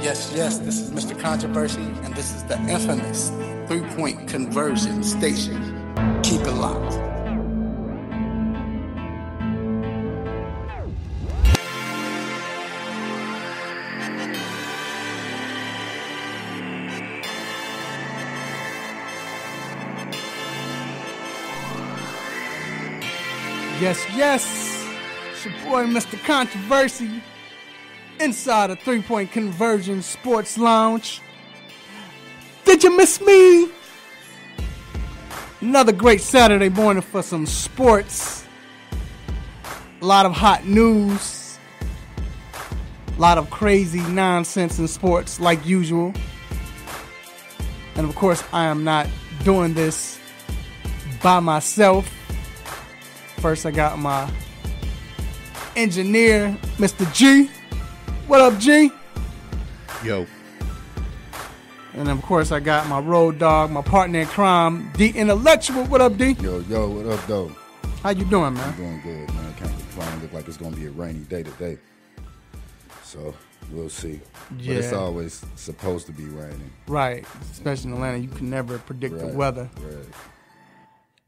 Yes, this is Mr. Controversy, and this is the infamous 3-point conversion station. Keep it locked. Yes, it's your boy Mr. Controversy inside a 3-point conversion sports lounge. Did you miss me? Another great Saturday morning for some sports. A lot of hot news. A lot of crazy nonsense in sports like usual. And of course, I am not doing this by myself. First, I got my engineer, Mr. G. What up, G? Yo. And of course, I got my road dog, my partner in crime, D Intellectual. What up, D? Yo, what up, though? How you doing, man? I'm doing good, man. Can't complain. Look like it's going to be a rainy day today. So, we'll see. Yeah. But it's always supposed to be raining. Right. Especially in Atlanta, you can never predict the weather. Right.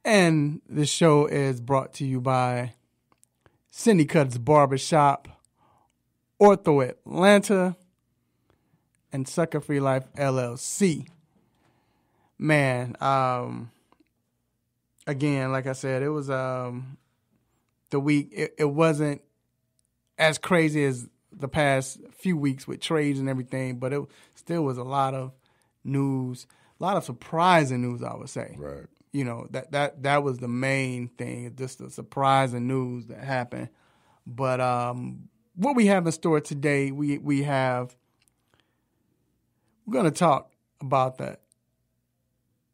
And this show is brought to you by Cindy Cutts Barbershop, Ortho Atlanta, and Sucker Free Life LLC. Man, again, like I said, it was the week. It wasn't as crazy as the past few weeks with trades and everything, but it still was a lot of news, a lot of surprising news, I would say. Right. You know, that was the main thing, just the surprising news that happened. But what we have in store today, we're going to talk about the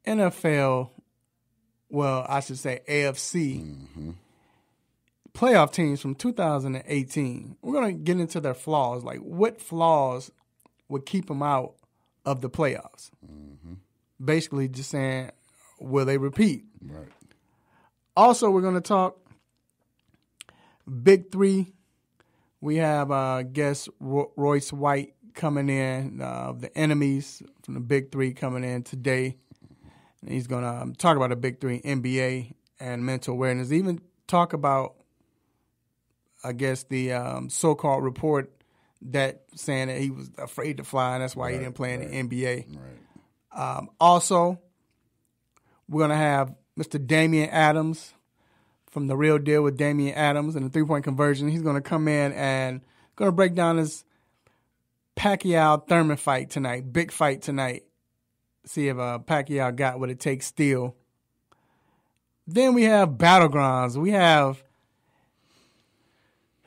NFL, well, I should say AFC playoff teams from 2018. We're going to get into their flaws, like what flaws would keep them out of the playoffs. Basically just saying, will they repeat? Right. Also, we're going to talk BIG3. We have guest Royce White coming in, the enemies from the BIG3 coming in today. And he's going to talk about the BIG3 NBA and mental awareness. Even talk about, I guess, the so-called report that saying that he was afraid to fly, and that's why he didn't play in the NBA. Right. Also, we're going to have Mr. Damian Adams from The Real Deal with Damian Adams and the 3-point conversion. He's going to come in and going to break down his Pacquiao Thurman fight tonight, big fight tonight. See if Pacquiao got what it takes still. Then we have Battlegrounds. We have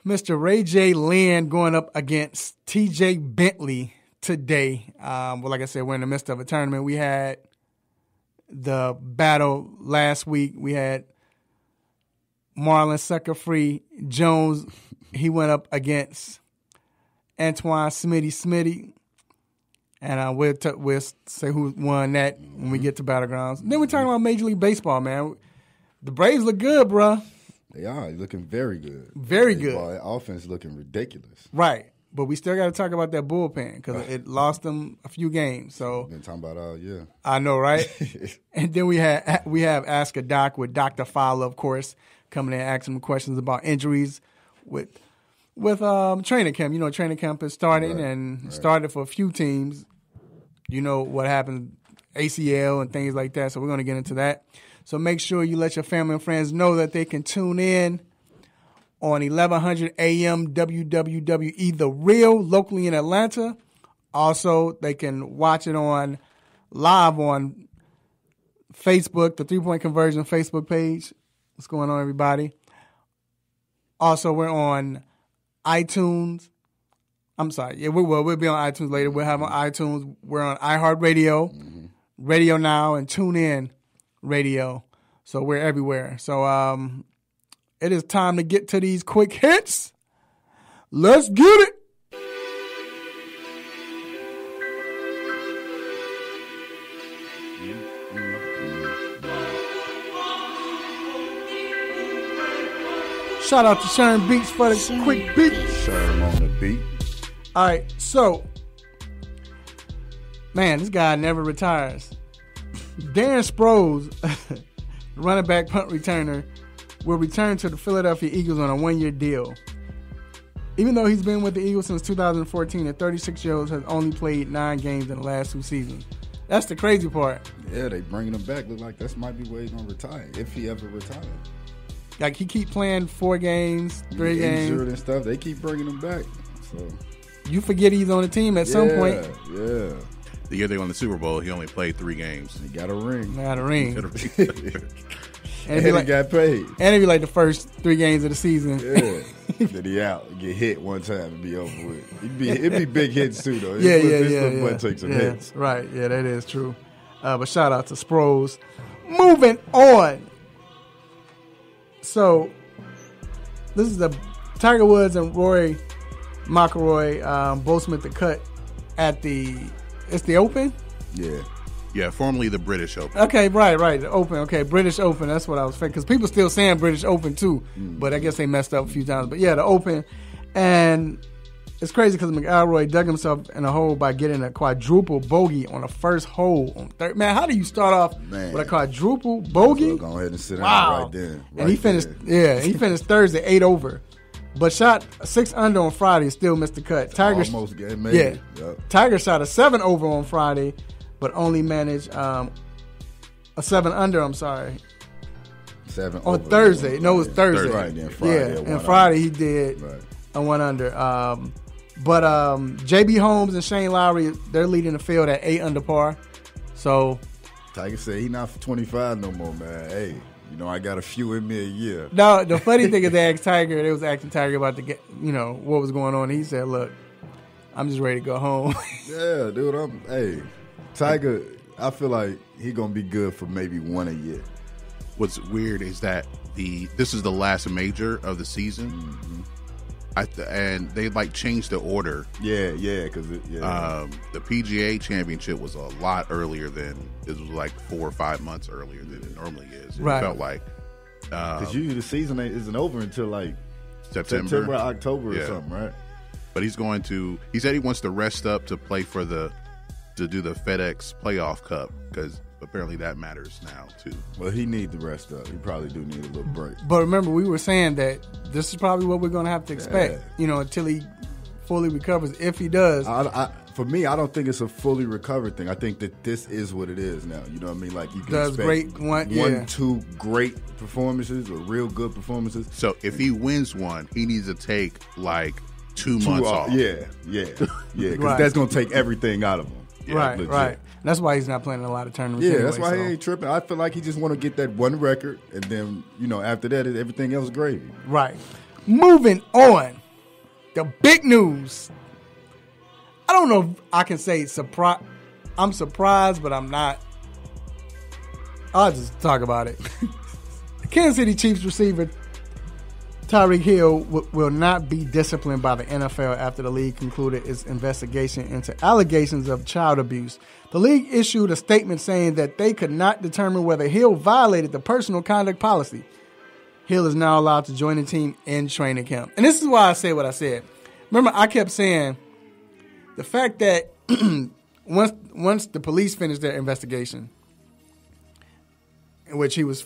Mr. Ray J. Lynn going up against T.J. Bentley today. Well, like I said, we're in the midst of a tournament. We had the battle last week. We had Marlon Sucker Free Jones. He went up against Antoine Smitty. And we'll say who won that when we get to Battlegrounds. Then we're talking about Major League Baseball, man. The Braves look good, bro. They are looking very good. Very Baseball, good. That offense looking ridiculous. Right. But we still got to talk about that bullpen because it lost them a few games. So been talking about all year. I know, right? And then we have Ask a Doc with Dr. Fowler, of course, coming in and asking him questions about injuries with training camp. You know, training camp is starting and started for a few teams. You know what happened, ACL and things like that. So we're going to get into that. So make sure you let your family and friends know that they can tune in on 1100 AM WWWE The Real, locally in Atlanta. Also, they can watch it on live on Facebook, the 3-Point Conversion Facebook page. What's going on, everybody? Also, we're on iTunes. I'm sorry. Yeah, we'll be on iTunes later. We'll have on iTunes. We're on iHeartRadio, Radio Now, and TuneIn Radio. So we're everywhere. So it is time to get to these quick hits. Let's get it. Shout out to Sharon Beats for the quick beat. Sharon on the beat. All right, so Man, this guy never retires. Darren Sproles, running back punt returner, will return to the Philadelphia Eagles on a 1-year deal. Even though he's been with the Eagles since 2014, the 36-year-old has only played 9 games in the last 2 seasons. That's the crazy part. Yeah, they bringing him back. Look like that might be where he's going to retire, if he ever retires. Like, he keep playing 4 games, 3 games. Injured and stuff. They keep bringing him back. So you forget he's on the team at some point. Yeah. The year they won the Super Bowl, he only played 3 games. He got a ring. And he got paid. And it'd be like the first 3 games of the season. Yeah. Then he out. Get hit one time and be over with. It'd be big hits too, though. Yeah. Boy take some hits. Right. Yeah, that is true. But shout out to Sproles. Moving on. So, this is the Tiger Woods and Rory McIlroy both made the cut at the Open? Yeah, formerly the British Open. Okay, right. The Open. Okay, British Open. That's what I was thinking. Because people still saying British Open, too. But I guess they messed up a few times. But, yeah, the Open. And it's crazy because McIlroy dug himself in a hole by getting a quadruple bogey on the first hole on third. Man, how do you start off with a quadruple bogey? So go ahead and sit down right then. And he finished, he finished Thursday 8 over. But shot 6 under on Friday and still missed the cut. Tiger almost made it. Yep. Tiger shot a 7 over on Friday, but only managed a 7 under. I'm sorry. 7 on over. Thursday. No, it was Thursday. Right, then Friday. Yeah, and Friday he did a 1 under. But JB Holmes and Shane Lowry, they're leading the field at 8 under par. So Tiger said he not for 25 no more, man. Hey. I got a few in me a year. No, the funny thing is they asked Tiger, they was asking Tiger about what was going on. He said, look, I'm just ready to go home. Yeah, dude, Tiger, I feel like he going to be good for maybe 1 a year. What's weird is that this is the last major of the season. Mm-hmm. And they changed the order. Yeah, because the PGA Championship was a lot earlier than it was 4 or 5 months earlier than it normally is. It felt like because usually the season isn't over until September, October or something, right? But he said he wants to rest up to play to do the FedEx Playoff Cup because apparently that matters now too. Well, he needs to rest up. He probably do need a little break. But remember, we were saying that this is probably what we're going to have to expect, until he fully recovers. If he does, for me, I don't think it's a fully recovered thing. I think that this is what it is now. You know what I mean? Like you can expect one, 2 great performances or real good performances. So if he wins one, he needs to take 2 months off. Yeah, because that's going to take everything out of him. Yeah, right. That's why he's not playing in a lot of tournaments. Yeah, that's why he ain't tripping. I feel like he just want to get that one record, and then after that, everything else gravy. Right. Moving on, the big news. I don't know if I can say surprise. I'm surprised, but I'm not. I'll just talk about it. The Kansas City Chiefs receiver Tyreek Hill will not be disciplined by the NFL after the league concluded its investigation into allegations of child abuse. The league issued a statement saying that they could not determine whether Hill violated the personal conduct policy. Hill is now allowed to join the team in training camp. And this is why I said what I said. Remember, I kept saying the fact that once the police finished their investigation, in which he was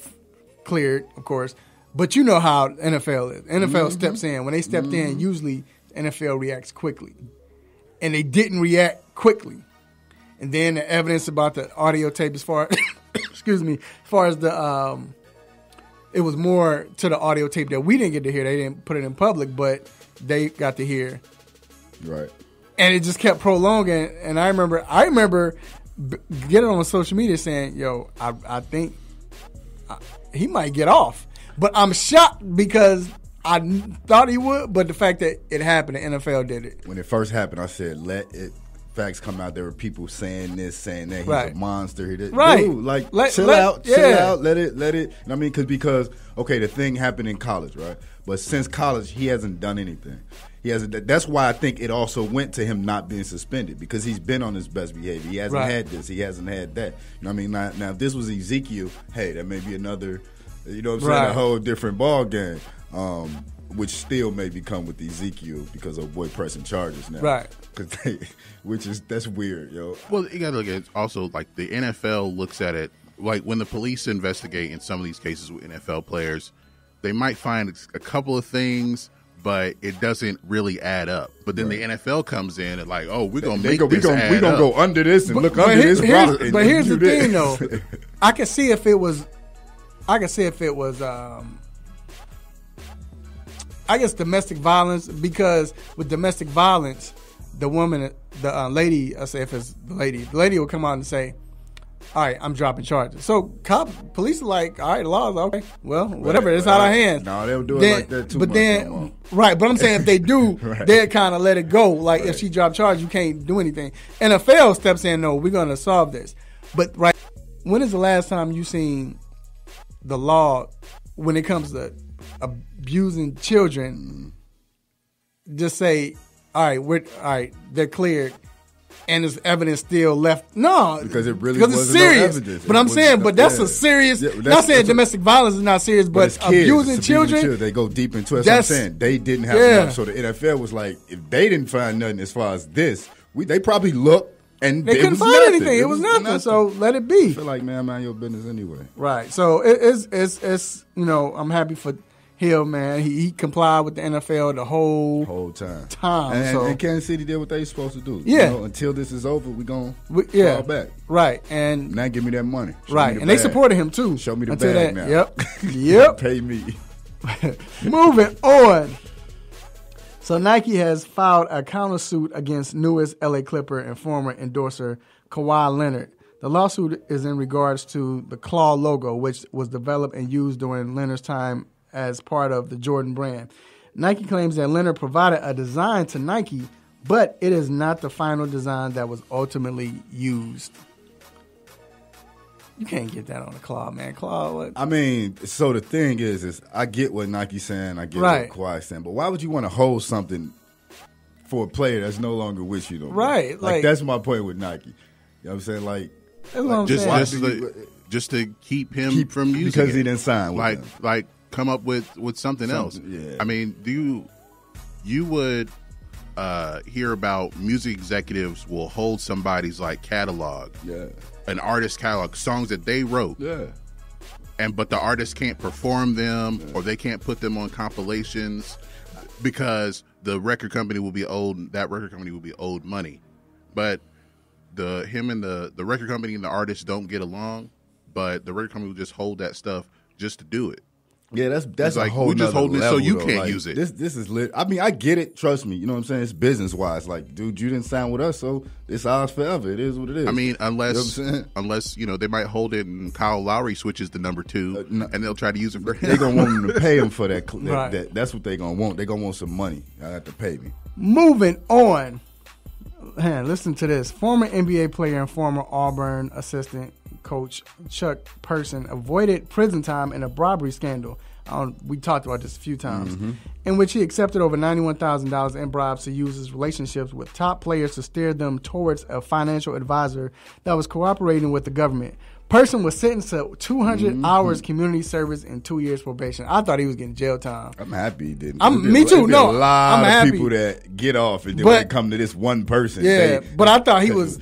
cleared, of course, but you know how NFL is. NFL steps in. When they stepped in, usually NFL reacts quickly. And they didn't react quickly. And then the evidence about the audio tape as far as the it was more to the audio tape that we didn't get to hear. They didn't put it in public, but they got to hear. Right. And it just kept prolonging. And I remember getting on social media saying, yo, I think he might get off. But I'm shocked because I thought he would, but the fact that it happened, the NFL did it. When it first happened, I said, facts come out. There were people saying this, saying that. He's a monster. Right. Dude, chill out. Let it. I mean, because the thing happened in college, right? But since college, he hasn't done anything. He hasn't. That's why I think it also went to him not being suspended, because he's been on his best behavior. He hasn't had this. He hasn't had that. You know what I mean? Now, if this was Ezekiel, hey, that may be another, you know what I'm saying, a whole different ball game. which still maybe come with Ezekiel because of boy pressing charges now. Right. That's weird, yo. Well, you got to look at also like the NFL looks at it like when the police investigate in some of these cases with NFL players, they might find a couple of things, but it doesn't really add up. But then the NFL comes in and like, oh, we're gonna make this add up. We're gonna go under this and look under this. But here's the thing, though. I can see if it was. I guess domestic violence, because with domestic violence, the woman, the lady, I say if it's the lady will come out and say, all right, I'm dropping charges. So police are like, all right, the law's okay. Well, whatever, it's out of our hands. No, they don't do it like that too much. But I'm saying if they do, they'll kind of let it go. Like if she dropped charges, you can't do anything. NFL steps in, no, we're going to solve this. But when is the last time you seen the law when it comes to abusing children just say, all right, they're cleared, and there's evidence still left? No, because it really wasn't serious. No evidence. But I'm saying, that's a serious. Not saying domestic violence is not serious, but abusing children, they go deep into it. That's what I'm saying. They didn't have enough, so the NFL was like, if they didn't find nothing as far as this, they probably looked. And they couldn't find anything. It was nothing. So let it be. I feel like, man, mind your business anyway. Right. So it's I'm happy for him, man. He complied with the NFL the whole time. And Kansas City did what they supposed to do. Yeah. Until this is over, we gonna fall back. Right. And now give me that money. And they supported him too. Show me the bag now. Yep. Pay me. Moving on. So Nike has filed a countersuit against newest LA Clipper and former endorser Kawhi Leonard. The lawsuit is in regards to the claw logo, which was developed and used during Leonard's time as part of the Jordan brand. Nike claims that Leonard provided a design to Nike, but it is not the final design that was ultimately used. You can't get that on the claw, man. Claw, what? I mean, so the thing is I get what Nike's saying, I get what Kawhi's saying, but why would you want to hold something for a player that's no longer with you, though? Right. Like that's my point with Nike. You know what I'm saying? Like, just to keep him from using because it. He didn't sign with them. Like come up with something else. Yeah. I mean, you would hear about music executives will hold somebody's like catalog. Yeah. An artist catalog, songs that they wrote. Yeah. But the artist can't perform them or they can't put them on compilations because the record company will be owed money. But him and the record company and the artist don't get along, but the record company will just hold that stuff just to do it. Yeah, that's like, a whole we're just holding level, it so you though. can't use it. This is lit. I mean, I get it. Trust me. You know what I'm saying? It's business wise. Like, dude, you didn't sign with us, so it's ours forever. It is what it is. I mean, unless you know what I'm unless they might hold it and Kyle Lowry switches to number 2 and they'll try to use it for him. They're gonna want him to pay him for that. Right. That's what they're gonna want. They're gonna want some money. I have to pay me. Moving on. Man, listen to this. Former NBA player and former Auburn assistant coach Chuck Person avoided prison time in a bribery scandal. We talked about this a few times, in which he accepted over $91,000 in bribes to use his relationships with top players to steer them towards a financial advisor that was cooperating with the government. Person was sentenced to 200 hours community service and 2 years probation. I thought he was getting jail time. I'm happy he didn't. Me too. No, a lot I'm of happy. people that get off and then when they come to this one person. Yeah, but I thought he was.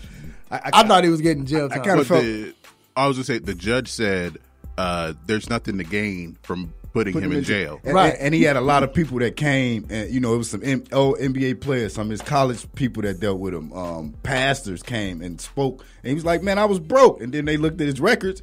I thought he was getting jail time. I kind of felt. I was gonna say the judge said there's nothing to gain from putting him in jail. And he had a lot of people that came, and it was some old NBA players, some of his college people that dealt with him. Pastors came and spoke, and he was like, "Man, I was broke." And then they looked at his records.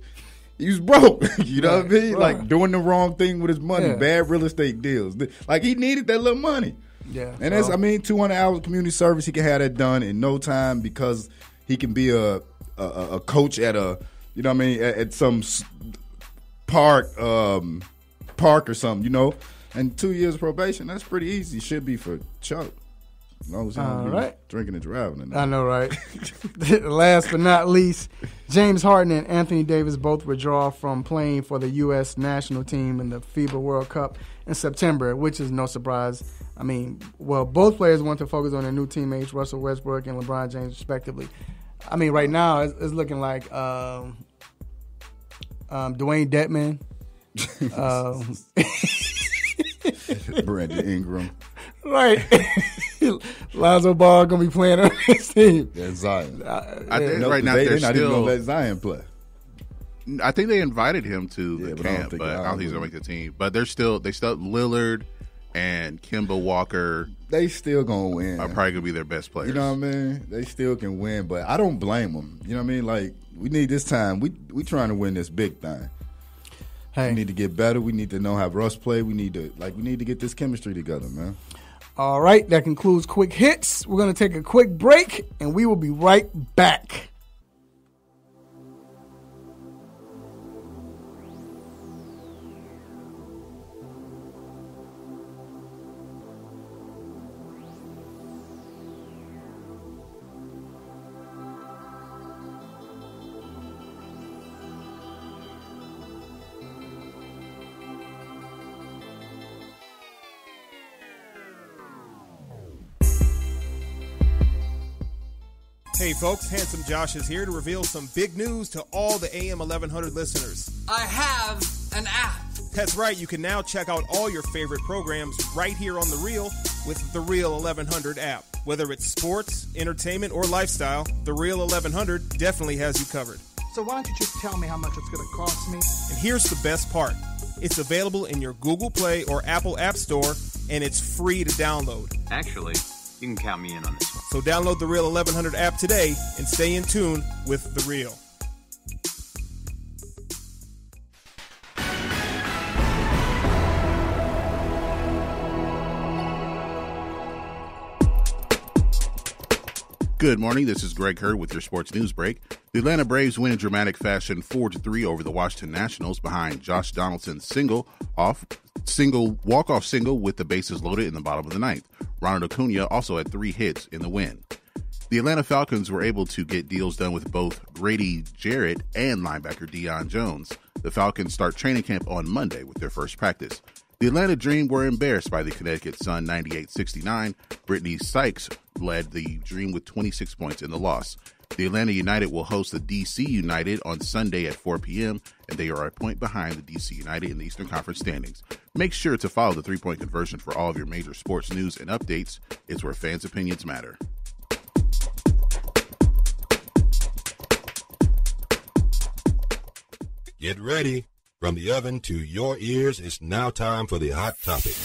He was broke. You know what I mean? Right. Like doing the wrong thing with his money, bad real estate deals. Like he needed that little money. Yeah, and that's 200 hours of community service. He can have that done in no time because he can be a coach at at some park or something, and 2 years probation. That's pretty easy. Should be for Chuck. As long as he's drinking and driving. I know, right? Last but not least, James Harden and Anthony Davis both withdraw from playing for the U.S. national team in the FIBA World Cup in September, which is no surprise. I mean, both players want to focus on their new teammates, Russell Westbrook and LeBron James, respectively. I mean, right now it's looking like Dwayne Dedman. Brandon Ingram. Right. Lonzo Ball going to be playing on his team. That's Zion. I think right now they're not even still. going to let Zion play. I think they invited him to the but camp, but I don't think he's going to make the team. But they still Lillard and Kemba Walker. They still going to win. Are probably going to be their best players. You know what I mean? They still can win, but I don't blame them. You know what I mean? Like, we need this time. We trying to win this big thing. Hey. We need to get better. We need to know how Russ play. We need to get this chemistry together, man. All right, that concludes Quick Hits. We're going to take a quick break, and we will be right back. Hey folks, Handsome Josh is here to reveal some big news to all the AM 1100 listeners. I have an app. That's right, you can now check out all your favorite programs right here on The Real with the Real 1100 app. Whether it's sports, entertainment, or lifestyle, the Real 1100 definitely has you covered. So why don't you just tell me how much it's going to cost me? And here's the best part. It's available in your Google Play or Apple App Store, and it's free to download. Actually, you can count me in on this one. So download the Real 1100 app today and stay in tune with The Real. Good morning. This is Greg Hurd with your sports news break. The Atlanta Braves win in dramatic fashion 4-3 over the Washington Nationals behind Josh Donaldson's walk-off single with the bases loaded in the bottom of the ninth. Ronald Acuna also had 3 hits in the win. The Atlanta Falcons were able to get deals done with both Grady Jarrett and linebacker Deion Jones. The Falcons start training camp on Monday with their first practice. The Atlanta Dream were embarrassed by the Connecticut Sun 98-69. Brittany Sykes led the Dream with 26 points in the loss. The Atlanta United will host the DC United on Sunday at 4 p.m., and they are a point behind the DC United in the Eastern Conference standings. Make sure to follow the 3-point conversion for all of your major sports news and updates. It's where fans' opinions matter. Get ready. From the oven to your ears, it's now time for the Hot Topic.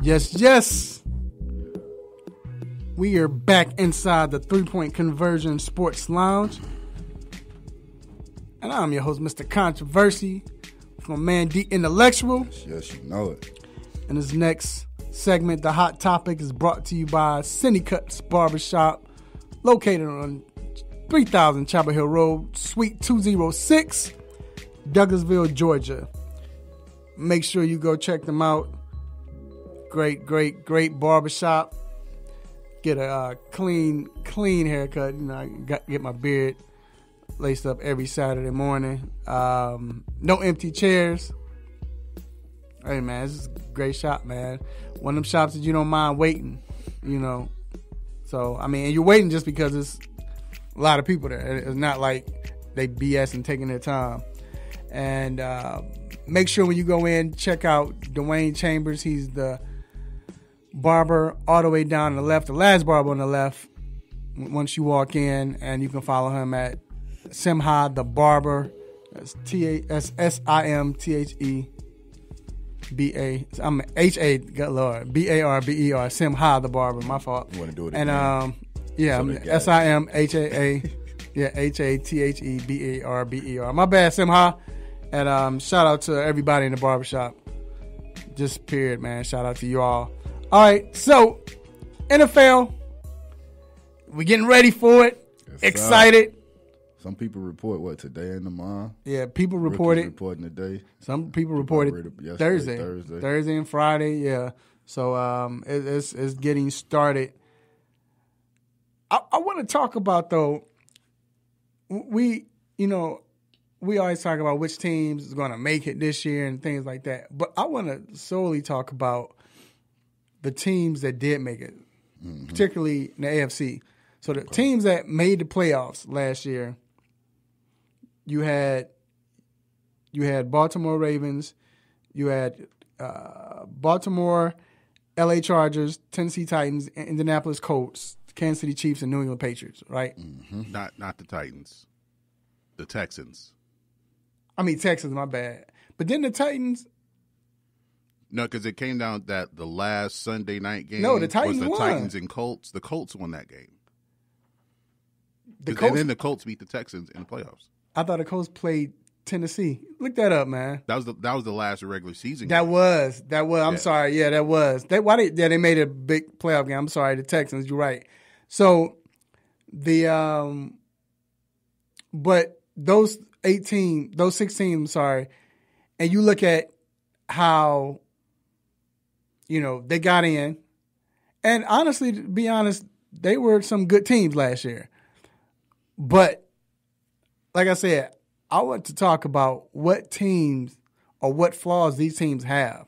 Yes. We are back inside the 3-point conversion sports lounge. And I'm your host, Mr. Controversy, with my man D Intellectual. Yes, you know it. And this next segment, the Hot Topic, is brought to you by Cindy Cuts Barbershop, located on 3000 Chapel Hill Road, Suite 206, Douglasville, Georgia. Make sure you go check them out. Great barbershop. Get a clean haircut. You know, I get my beard laced up every Saturday morning. No empty chairs. Hey, man, this is a great shop, man. One of them shops that you don't mind waiting, you know. So, I mean, and you're waiting just because there's a lot of people there. It's not like they BS and taking their time. And make sure when you go in, check out Dwayne Chambers. He's the barber all the way down on the left, the last barber on the left once you walk in. And you can follow him at Simha the Barber. That's SIMTHE. I'm H-A, good Lord, B-A-R-B-E-R, Simha the Barber, my fault. You want to do it again? And, S-I-M-H-A-A, yeah, H-A-T-H-E-B-A-R-B-E-R. My bad, Simha. And shout out to everybody in the barbershop. Just period, man. Shout out to you all. All right, so, NFL, we're getting ready for it. Yes, excited. Some people report, today and tomorrow? Yeah, people reported. Reporting today. Some people reported Thursday and Friday, yeah. So it's getting started. I want to talk about, though, we always talk about which teams is going to make it this year and things like that. But I want to solely talk about the teams that did make it, particularly in the AFC. So the teams that made the playoffs last year, you had Baltimore Ravens, you had Baltimore, LA Chargers, Tennessee Titans, Indianapolis Colts, Kansas City Chiefs, and New England Patriots, right? Mm-hmm. Not the Titans. The Texans. I mean, Texans, my bad. But then the Titans. No, because it came down that the last Sunday night game the Titans was the won. Titans and Colts. The Colts won that game. The Colts, and then the Colts beat the Texans in the playoffs. I thought the Colts played Tennessee. Look that up, man. That was the last regular season game. That was. I'm yeah. sorry. Yeah, that was. They made a big playoff game. I'm sorry, the Texans. You're right. So but those 16, I'm sorry, and you look at how, they got in, and honestly, to be honest, they were some good teams last year. But like I said, I want to talk about what teams or what flaws these teams have.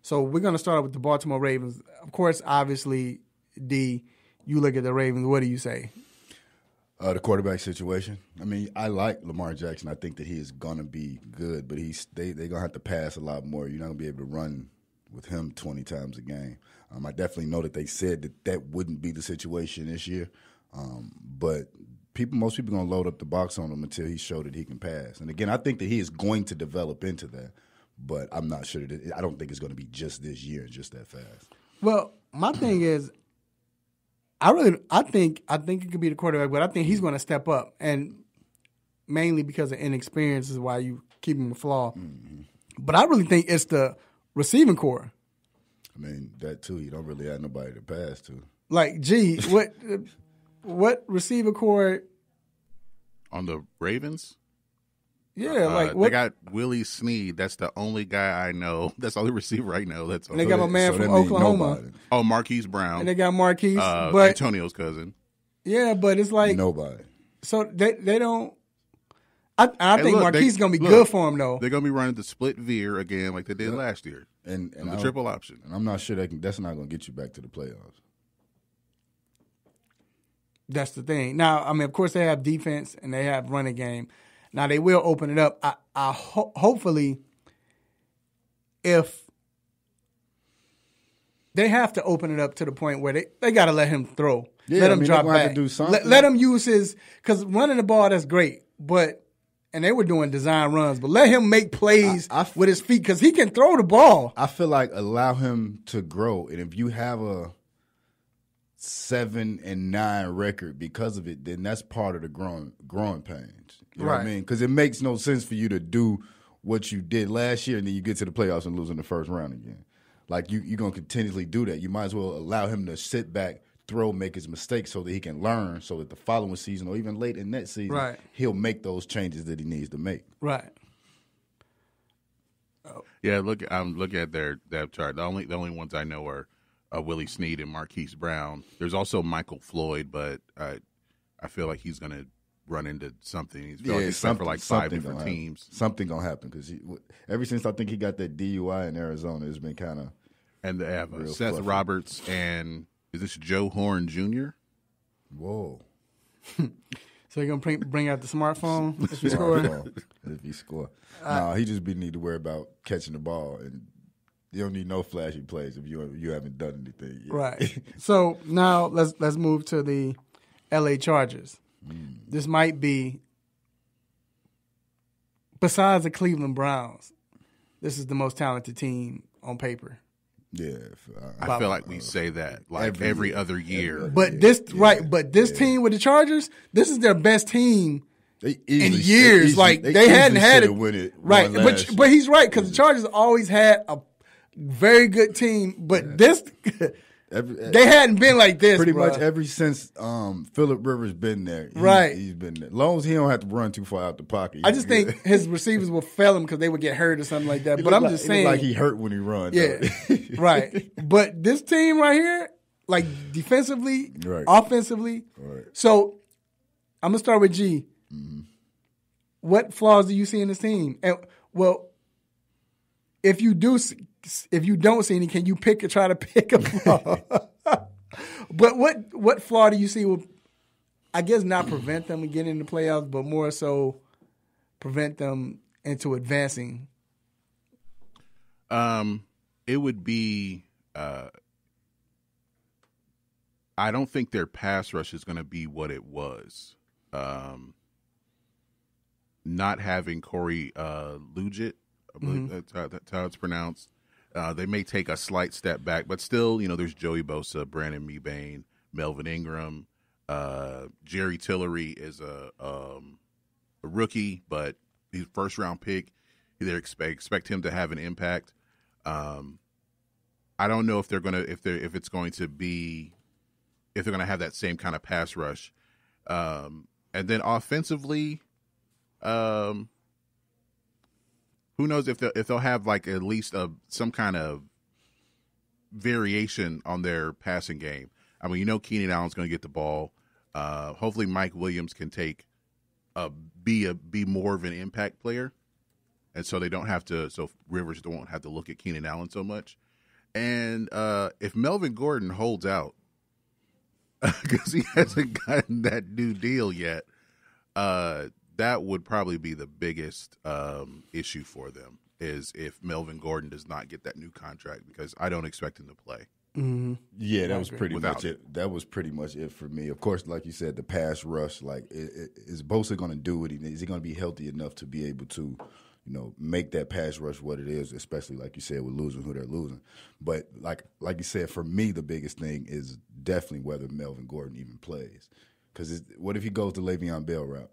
So we're going to start with the Baltimore Ravens. Of course, obviously, D, you look at the Ravens. What do you say? The quarterback situation. I mean, I like Lamar Jackson. I think that he is going to be good, but they're going to have to pass a lot more. You're not going to be able to run with him 20 times a game. I definitely know that they said that wouldn't be the situation this year, but most people are going to load up the box on him until he showed that he can pass. And again, I think that he is going to develop into that, but I'm not sure I don't think it's going to be just this year, just that fast. Well, my thing is, I think it could be the quarterback, but I think he's going to step up, and mainly because of inexperience is why you keep him a flaw. Mm-hmm. But I really think it's the receiving core. I mean, that too. You don't really have nobody to pass to. Like, gee, what receiver core on the Ravens? Yeah, they got Willie Snead. That's the only guy I know. That's the only receiver I know. And they got my man from Oklahoma. Oh, Marquise Brown. And they got Marquise, but Antonio's cousin. Yeah, but it's like nobody. So they don't. I think Marquise is gonna be good for him though. They're gonna be running the split veer again like they did last year, and the triple option. And I'm not sure that's not gonna get you back to the playoffs. That's the thing. Now, I mean, of course, they have defense and they have running game. Now, they will open it up. Hopefully, if they have to open it up to the point where they got to let him throw. Yeah, let him drop back. Have to do something. Let him use his – because running the ball, that's great. But – and they were doing design runs. But let him make plays with his feet because he can throw the ball. I feel like allow him to grow. And if you have a 7-9 record because of it, then that's part of the growing pains. You know what I mean? Because it makes no sense for you to do what you did last year and then you get to the playoffs and lose in the first round again. Like, you're going to continually do that. You might as well allow him to sit back, throw, make his mistakes so that he can learn so that the following season or even late in that season, he'll make those changes that he needs to make. Right. Yeah, I'm looking at their depth chart. The only ones I know are Willie Snead and Marquise Brown. There's also Michael Floyd, but I feel like he's going to run into something. He's playing for like 5 different teams. Something going to happen because ever since I think he got that DUI in Arizona, it's been kind of. And they have Seth fluffy. Roberts and is this Joe Horn Jr.? Whoa. So you're going to bring out the smartphone if you score? If you score. No, he just need to worry about catching the ball, and you don't need no flashy plays if you haven't done anything yet. Right. So now let's move to the LA Chargers. This might be, besides the Cleveland Browns, this is the most talented team on paper. Yeah, I feel like we say that like every other year. But this team with the Chargers, this is their best team in years. They hadn't had it. Right, but he's right because the Chargers always had a very good team, but this. They hadn't been like this, pretty much ever since Phillip Rivers been there. He's been there. As long as he don't have to run too far out the pocket. I just think his receivers will fail him because they would get hurt or something like that. But I'm just saying, like he hurt when he runs. Yeah, right. But this team right here, like defensively, offensively. Right. So I'm gonna start with G. Mm-hmm. What flaws do you see in this team? And if you don't see any, can you try to pick a flaw? But what flaw do you see will, I guess, not prevent them from getting in the playoffs, but more so prevent them into advancing? It would be. I don't think their pass rush is going to be what it was. Not having Corey Lugit, I believe that's how it's pronounced. They may take a slight step back, but still, there's Joey Bosa, Brandon Mebane, Melvin Ingram, Jerry Tillery is a rookie, but he's a first-round pick. They expect him to have an impact. I don't know if they're gonna if they're going to have that same kind of pass rush, and then offensively, who knows if they'll have like at least some kind of variation on their passing game. I mean, Keenan Allen's going to get the ball. Hopefully, Mike Williams can be more of an impact player, and so they don't have to. So Rivers don't have to look at Keenan Allen so much. And if Melvin Gordon holds out, because he hasn't gotten that new deal yet, that would probably be the biggest issue for them, is if Melvin Gordon does not get that new contract, because I don't expect him to play. Mm-hmm. Yeah, that was pretty much it. That was pretty much it for me. Of course, like you said, the pass rush, like, is Bosa going to do it? Is he going to be healthy enough to be able to, make that pass rush what it is, especially like you said with losing who they're losing. But like you said, for me, the biggest thing is definitely whether Melvin Gordon even plays. Because what if he goes the Le'Veon Bell route?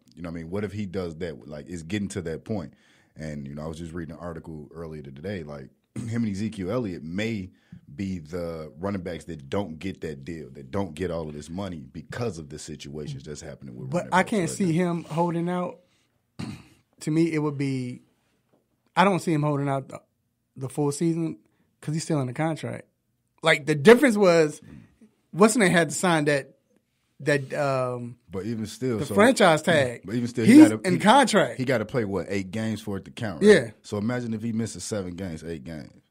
What if he does that? Like, it's getting to that point. And, I was just reading an article earlier today, like, him and Ezekiel Elliott may be the running backs that don't get that deal, that don't get all of this money because of the situations that's happening with running backs. But I can't see him holding out. To me, it would be – I don't see him holding out the full season because he's still in the contract. Like, the difference was What's-his-name had to sign that but even still, franchise tag. But even still, he's in contract. He got to play 8 games for it to count, right? Yeah. So imagine if he misses 7 games, 8 games.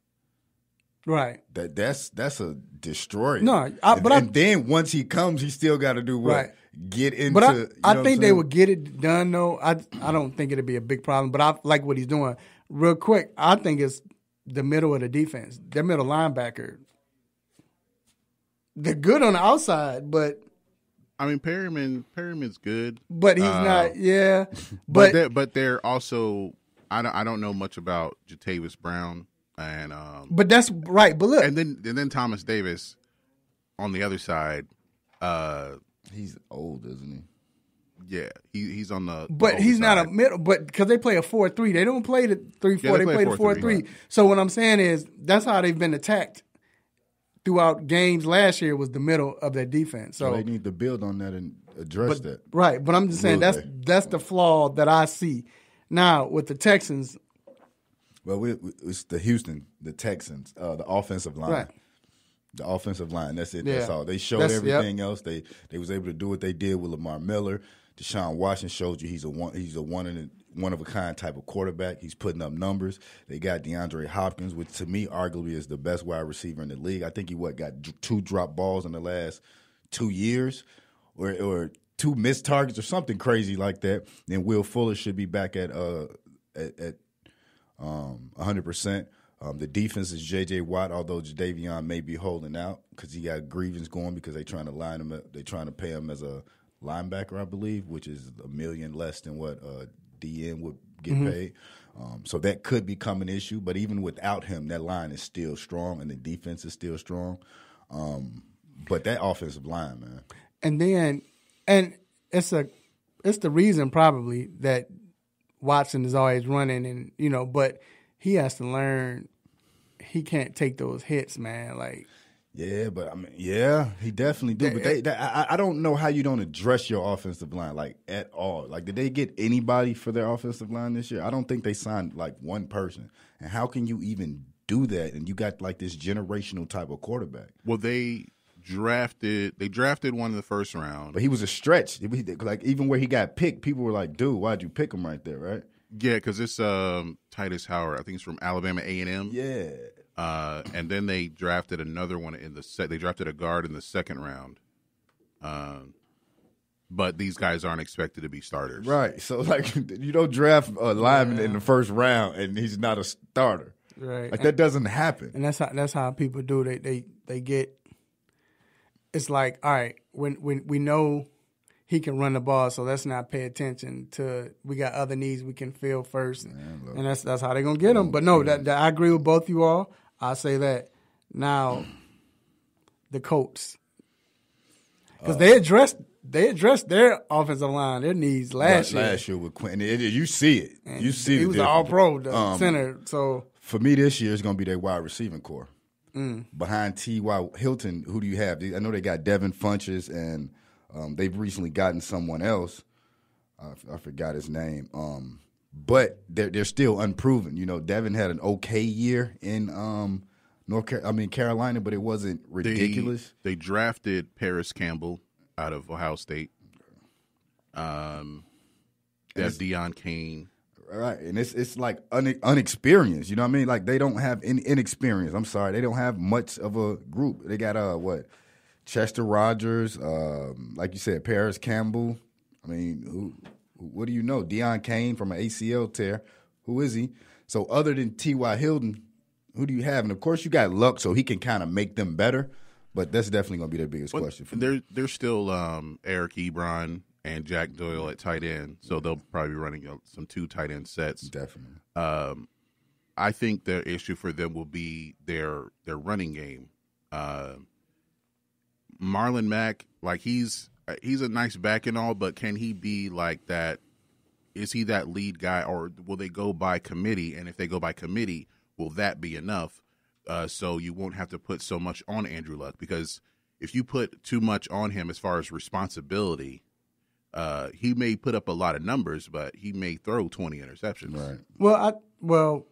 Right. That's a destroyer. No, and then once he comes, he still got to do what? Right. Get into. But I think they would get it done though. I don't think it'd be a big problem. But I like what he's doing. Real quick, I think it's the middle of the defense. Their middle linebacker. They're good on the outside, but. I mean, Perryman's good, but he's not. Yeah, but they're also. I don't know much about Jatavis Brown, and but that's right. But look, and then Thomas Davis on the other side. He's old, isn't he? Yeah, he's on the. But he's not a middle. But because they play a 4-3, they don't play the 3-4. They play the 4-3. So what I'm saying is that's how they've been attacked throughout games last year, was the middle of their defense. So they need to build on that and address that. Right, but I'm just saying that's the flaw that I see. Now with the Texans. Well, it's the Texans, the offensive line. Right. The offensive line. That's it. Yeah. That's all. They showed everything else. They was able to do what they did with Lamar Miller. Deshaun Watson showed you he's a one of a kind type of quarterback. He's putting up numbers. They got DeAndre Hopkins, which to me arguably is the best wide receiver in the league. I think he got 2 drop balls in the last 2 years, or 2 missed targets or something crazy like that. Then Will Fuller should be back at 100%. The defense is J.J. Watt, although Jadeveon may be holding out because he got grievance going because they're trying to line him up. They're trying to pay him as a linebacker, I believe, which is $1 million less than what DN would get paid. So that could become an issue. But even without him, that line is still strong and the defense is still strong. But that offensive line, man. And it's the reason probably that Watson is always running, and but he has to learn he can't take those hits, man. Like, yeah, but I mean, yeah, he definitely do. But I don't know how you don't address your offensive line like at all. Like, did they get anybody for their offensive line this year? I don't think they signed like one person. And how can you even do that? And you got like this generational type of quarterback. Well, they drafted one in the first round, but he was a stretch. Like, even where he got picked, people were like, "Dude, why'd you pick him right there?" Right? Yeah, because it's Titus Howard. I think it's from Alabama A&M. Yeah. And then they drafted another one they drafted a guard in the second round. but these guys aren't expected to be starters. Right. So, like, you don't draft a lineman in the first round and he's not a starter. Right. Like, that doesn't happen. And that's how people do. They get. It's like, all right, when we know he can run the ball, so let's not pay attention to. We got other needs we can fill first, and that's how they're gonna get him. But no, that I agree with both you all. I say that now. The Colts, because they addressed their offensive line, their needs last year. Last year with Quentin, you see it. And you see he was an All-Pro center. So for me, this year is going to be their wide receiving core. Behind T.Y. Hilton, who do you have? I know they got Devin Funches, and they've recently gotten someone else. I forgot his name. But they're still unproven. You know, Devin had an okay year in Carolina, but it wasn't ridiculous. They drafted Paris Campbell out of Ohio State. They have Deion Kane. Right, and it's like unexperienced. You know what I mean? Like, they don't have inexperience. I'm sorry, they don't have much of a group. They got Chester Rogers, like you said, Paris Campbell. I mean, what do you know? Deion Kane from an ACL tear. Who is he? So other than T.Y. Hilton, who do you have? And of course, you got Luck, so he can kind of make them better. But that's definitely going to be their biggest question for me. There's still Eric Ebron and Jack Doyle at tight end, so they'll probably be running some 2 tight end sets. Definitely. I think the issue for them will be their running game. Marlon Mack, like he's a nice back and all, but can he be like that? Is he that lead guy, or will they go by committee? And if they go by committee, will that be enough? So you won't have to put so much on Andrew Luck, because if you put too much on him as far as responsibility, he may put up a lot of numbers, but he may throw 20 interceptions. Right. We'll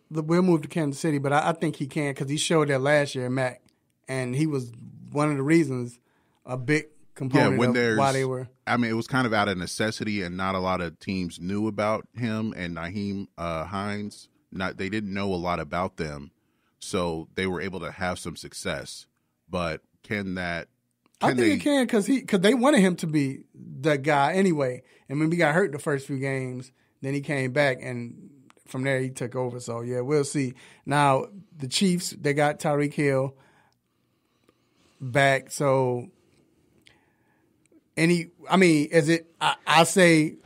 move to Kansas City, but I think he can, because he showed that last year, Mac, and he was one of the reasons, a big component of why they were. I mean, it was kind of out of necessity, and not a lot of teams knew about him and Nyheim Hines. They didn't know a lot about them, so they were able to have some success. But I think it can, because they wanted him to be the guy anyway. And when we got hurt the first few games, then he came back, and from there he took over. So yeah, we'll see. Now the Chiefs, they got Tyreek Hill back. So I say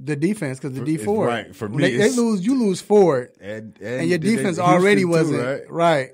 the defense, because the D4. Right. For me, they lose, you lose Ford. And your defense already wasn't. Right.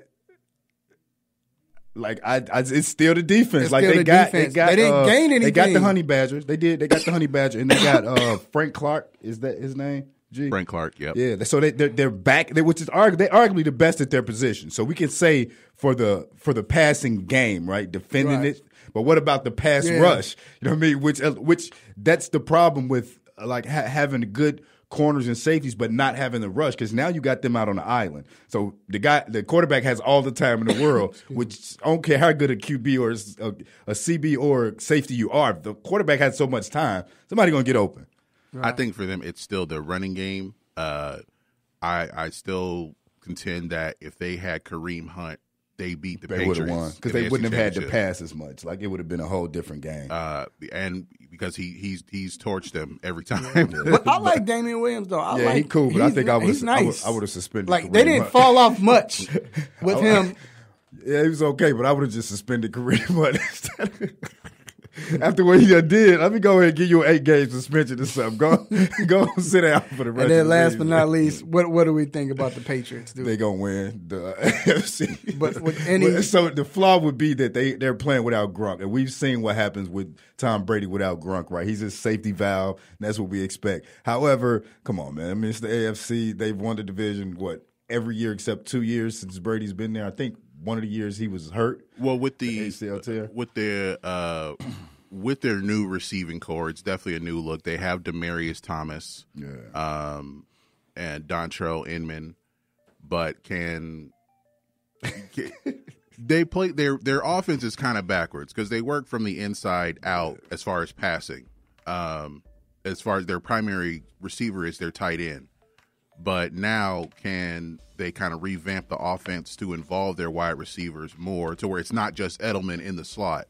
Like, it's still the defense. It's like still they didn't gain anything. They got the Honey Badgers. They got the Honey Badger, and they got Frank Clark. Is that his name? Frank Clark. Yep. Yeah. So they're back. Which is arguably the best at their position. So we can say for the passing game, right, defending it. But what about the pass rush? You know what I mean? Which that's the problem with like having good corners and safeties, but not having the rush, because now you got them out on the island. So the quarterback has all the time in the world, which I don't care how good a QB or a CB or safety you are. If the quarterback has so much time, somebody's going to get open. Right. I think for them, it's still the running game. I still contend that if they had Kareem Hunt, they beat the Patriots. They would have won, because they wouldn't have had to pass as much. Like, it would have been a whole different game. And because he's torched them every time. But I like Damian Williams though. He's cool, but I think I would have suspended. Like, they didn't fall off much with him. Yeah, he was okay, but I would have just suspended Kareem Hunt. After what he did, let me go ahead and give you an 8-game suspension or something. Go sit down for the rest. And then of the last season. but not least, what do we think about the Patriots? They gonna win the AFC. But with so the flaw would be that they're playing without Gronk, and we've seen what happens with Tom Brady without Gronk. Right, he's a safety valve, and that's what we expect. However, come on, man. I mean, it's the AFC. They've won the division every year except 2 years since Brady's been there. I think one of the years he was hurt. Well, with the ACL tear. With their new receiving core, it's definitely a new look. They have Demaryius Thomas, and Dontrell Inman, but they play their offense is kind of backwards, because they work from the inside out as far as passing. As far as their primary receiver is their tight end, but now can they kind of revamp the offense to involve their wide receivers more, to where it's not just Edelman in the slot.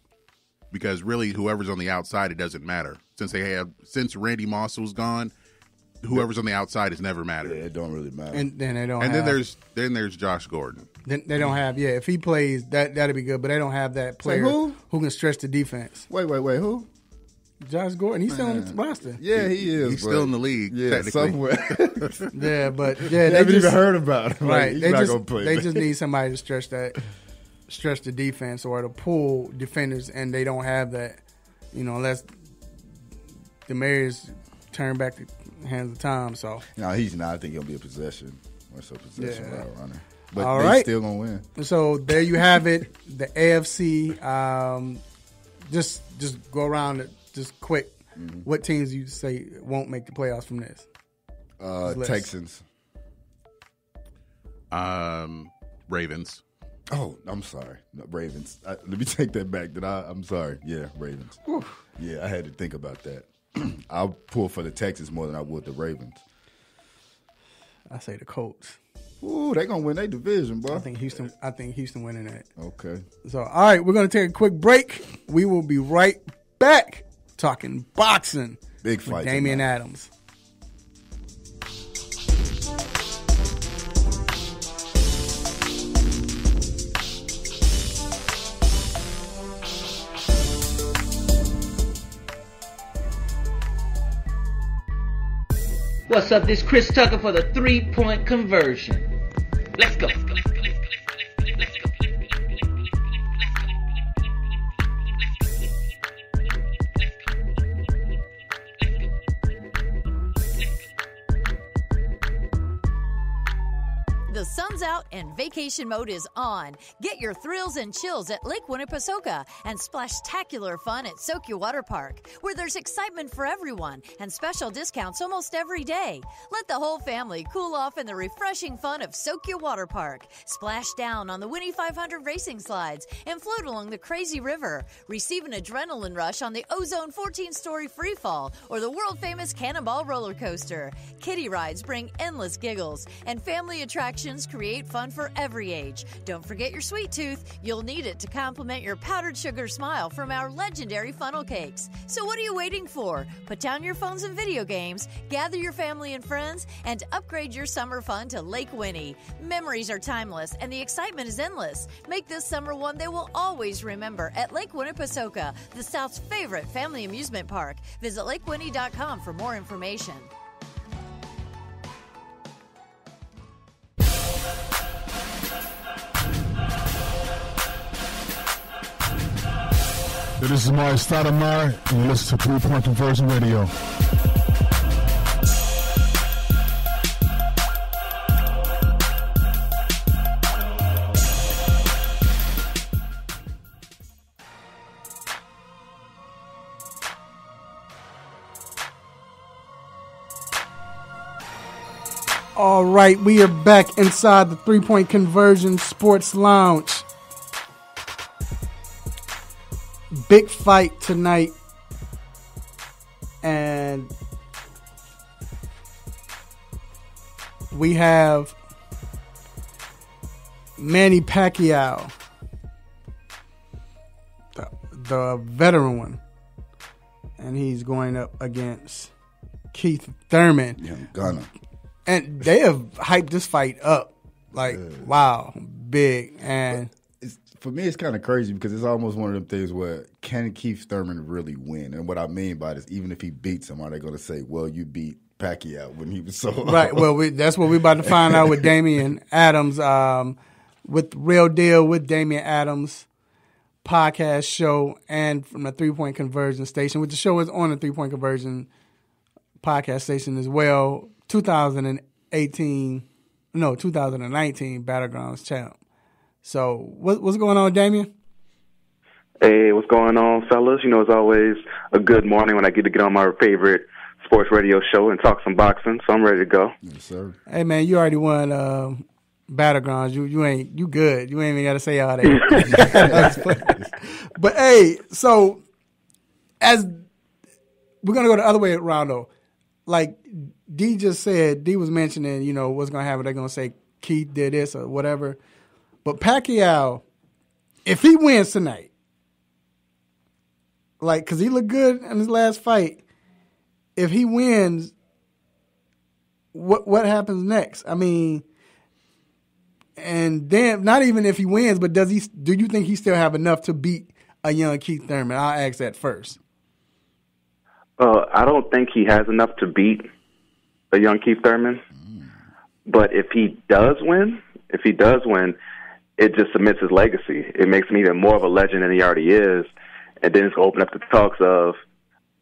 because really whoever's on the outside, it doesn't matter. Since Randy Moss was gone, whoever's on the outside has never mattered. Yeah, it don't really matter. And then they don't. And then there's Josh Gordon. Then they don't have. Yeah, if he plays, that'd be good. But they don't have that player who can stretch the defense. Wait, who? Josh Gordon. He's still on the roster. Yeah, he is. He's still in the league. Yeah, technically. somewhere. Yeah, but they haven't even heard about him. Right, he's not gonna play. They just need somebody to stretch the defense or to pull defenders, and they don't have that. Unless Demarius turn back the hands of time. So no, he's not. I think he'll be a possession route runner. But all they right. still gonna win. So there you have it. The AFC. Just go around it. Just quick. Mm-hmm. What teams you say won't make the playoffs from this? Texans. Ravens. Oh, I'm sorry. No, Ravens. Let me take that back. I'm sorry. Yeah, Ravens. Whew. Yeah, I had to think about that. I'll pull for the Texans more than I would the Ravens. I say the Colts. Ooh, they gonna win their division, bro. I think Houston winning that. Okay. So, all right, we're gonna take a quick break. We will be right back talking boxing. Big fight. With Damian Adams. What's up? This is Chris Tucker for the 3-point conversion. Let's go. The sun's out and vacation mode is on. Get your thrills and chills at Lake Winnipesaukee and splash-tacular fun at Soak Your Water Park, where there's excitement for everyone and special discounts almost every day. Let the whole family cool off in the refreshing fun of Soak Your Water Park. Splash down on the Winnie 500 racing slides and float along the Crazy River. Receive an adrenaline rush on the Ozone 14-story freefall or the world-famous Cannonball roller coaster. Kiddie rides bring endless giggles, and family attractions create fun for every age. Don't forget your sweet tooth. You'll need it to complement your powdered sugar smile from our legendary funnel cakes. So what are you waiting for? Put down your phones and video games, gather your family and friends, and upgrade your summer fun to Lake Winnie. Memories are timeless, and the excitement is endless. Make this summer one they will always remember at Lake Winnipesaukee, the South's favorite family amusement park. Visit lakewinnie.com for more information. This is Mari Stoudemire, and you listen to 3-Point Conversion Radio. All right, we are back inside the 3-Point Conversion Sports Lounge. Big fight tonight, and we have Manny Pacquiao, the veteran one, and he's going up against Keith Thurman. Yeah, Ghana. And they have hyped this fight up like, wow, big. And for me, it's kind of crazy because it's almost one of them things where can Keith Thurman really win? And what I mean by this, even if he beats him, are they going to say, well, you beat Pacquiao when he was so right? Well, that's what we're about to find out with Damian Adams, with Real Deal with Damian Adams podcast show, and from the 3-Point Conversion station, which the show is on the 3-Point Conversion podcast station as well. 2019 Battlegrounds champ. So what's going on, Damian? Hey, what's going on, fellas? You know, it's always a good morning when I get to get on my favorite sports radio show and talk some boxing, so I'm ready to go. Yes, sir. Hey, man, you already won Battlegrounds. You good. You ain't even got to say all that. But, hey, so as we're going to go the other way around, though. Like D just said, D was mentioning, you know, what's going to happen. They're going to say Keith did this or whatever. But Pacquiao, if he wins tonight, like, because he looked good in his last fight. If he wins, what happens next? I mean, and then not even if he wins, but do you think he still have enough to beat a young Keith Thurman? I'll ask that first. I don't think he has enough to beat a young Keith Thurman. But if he does win, it just cements his legacy. It makes him even more of a legend than he already is. And then it's going to open up the talks of,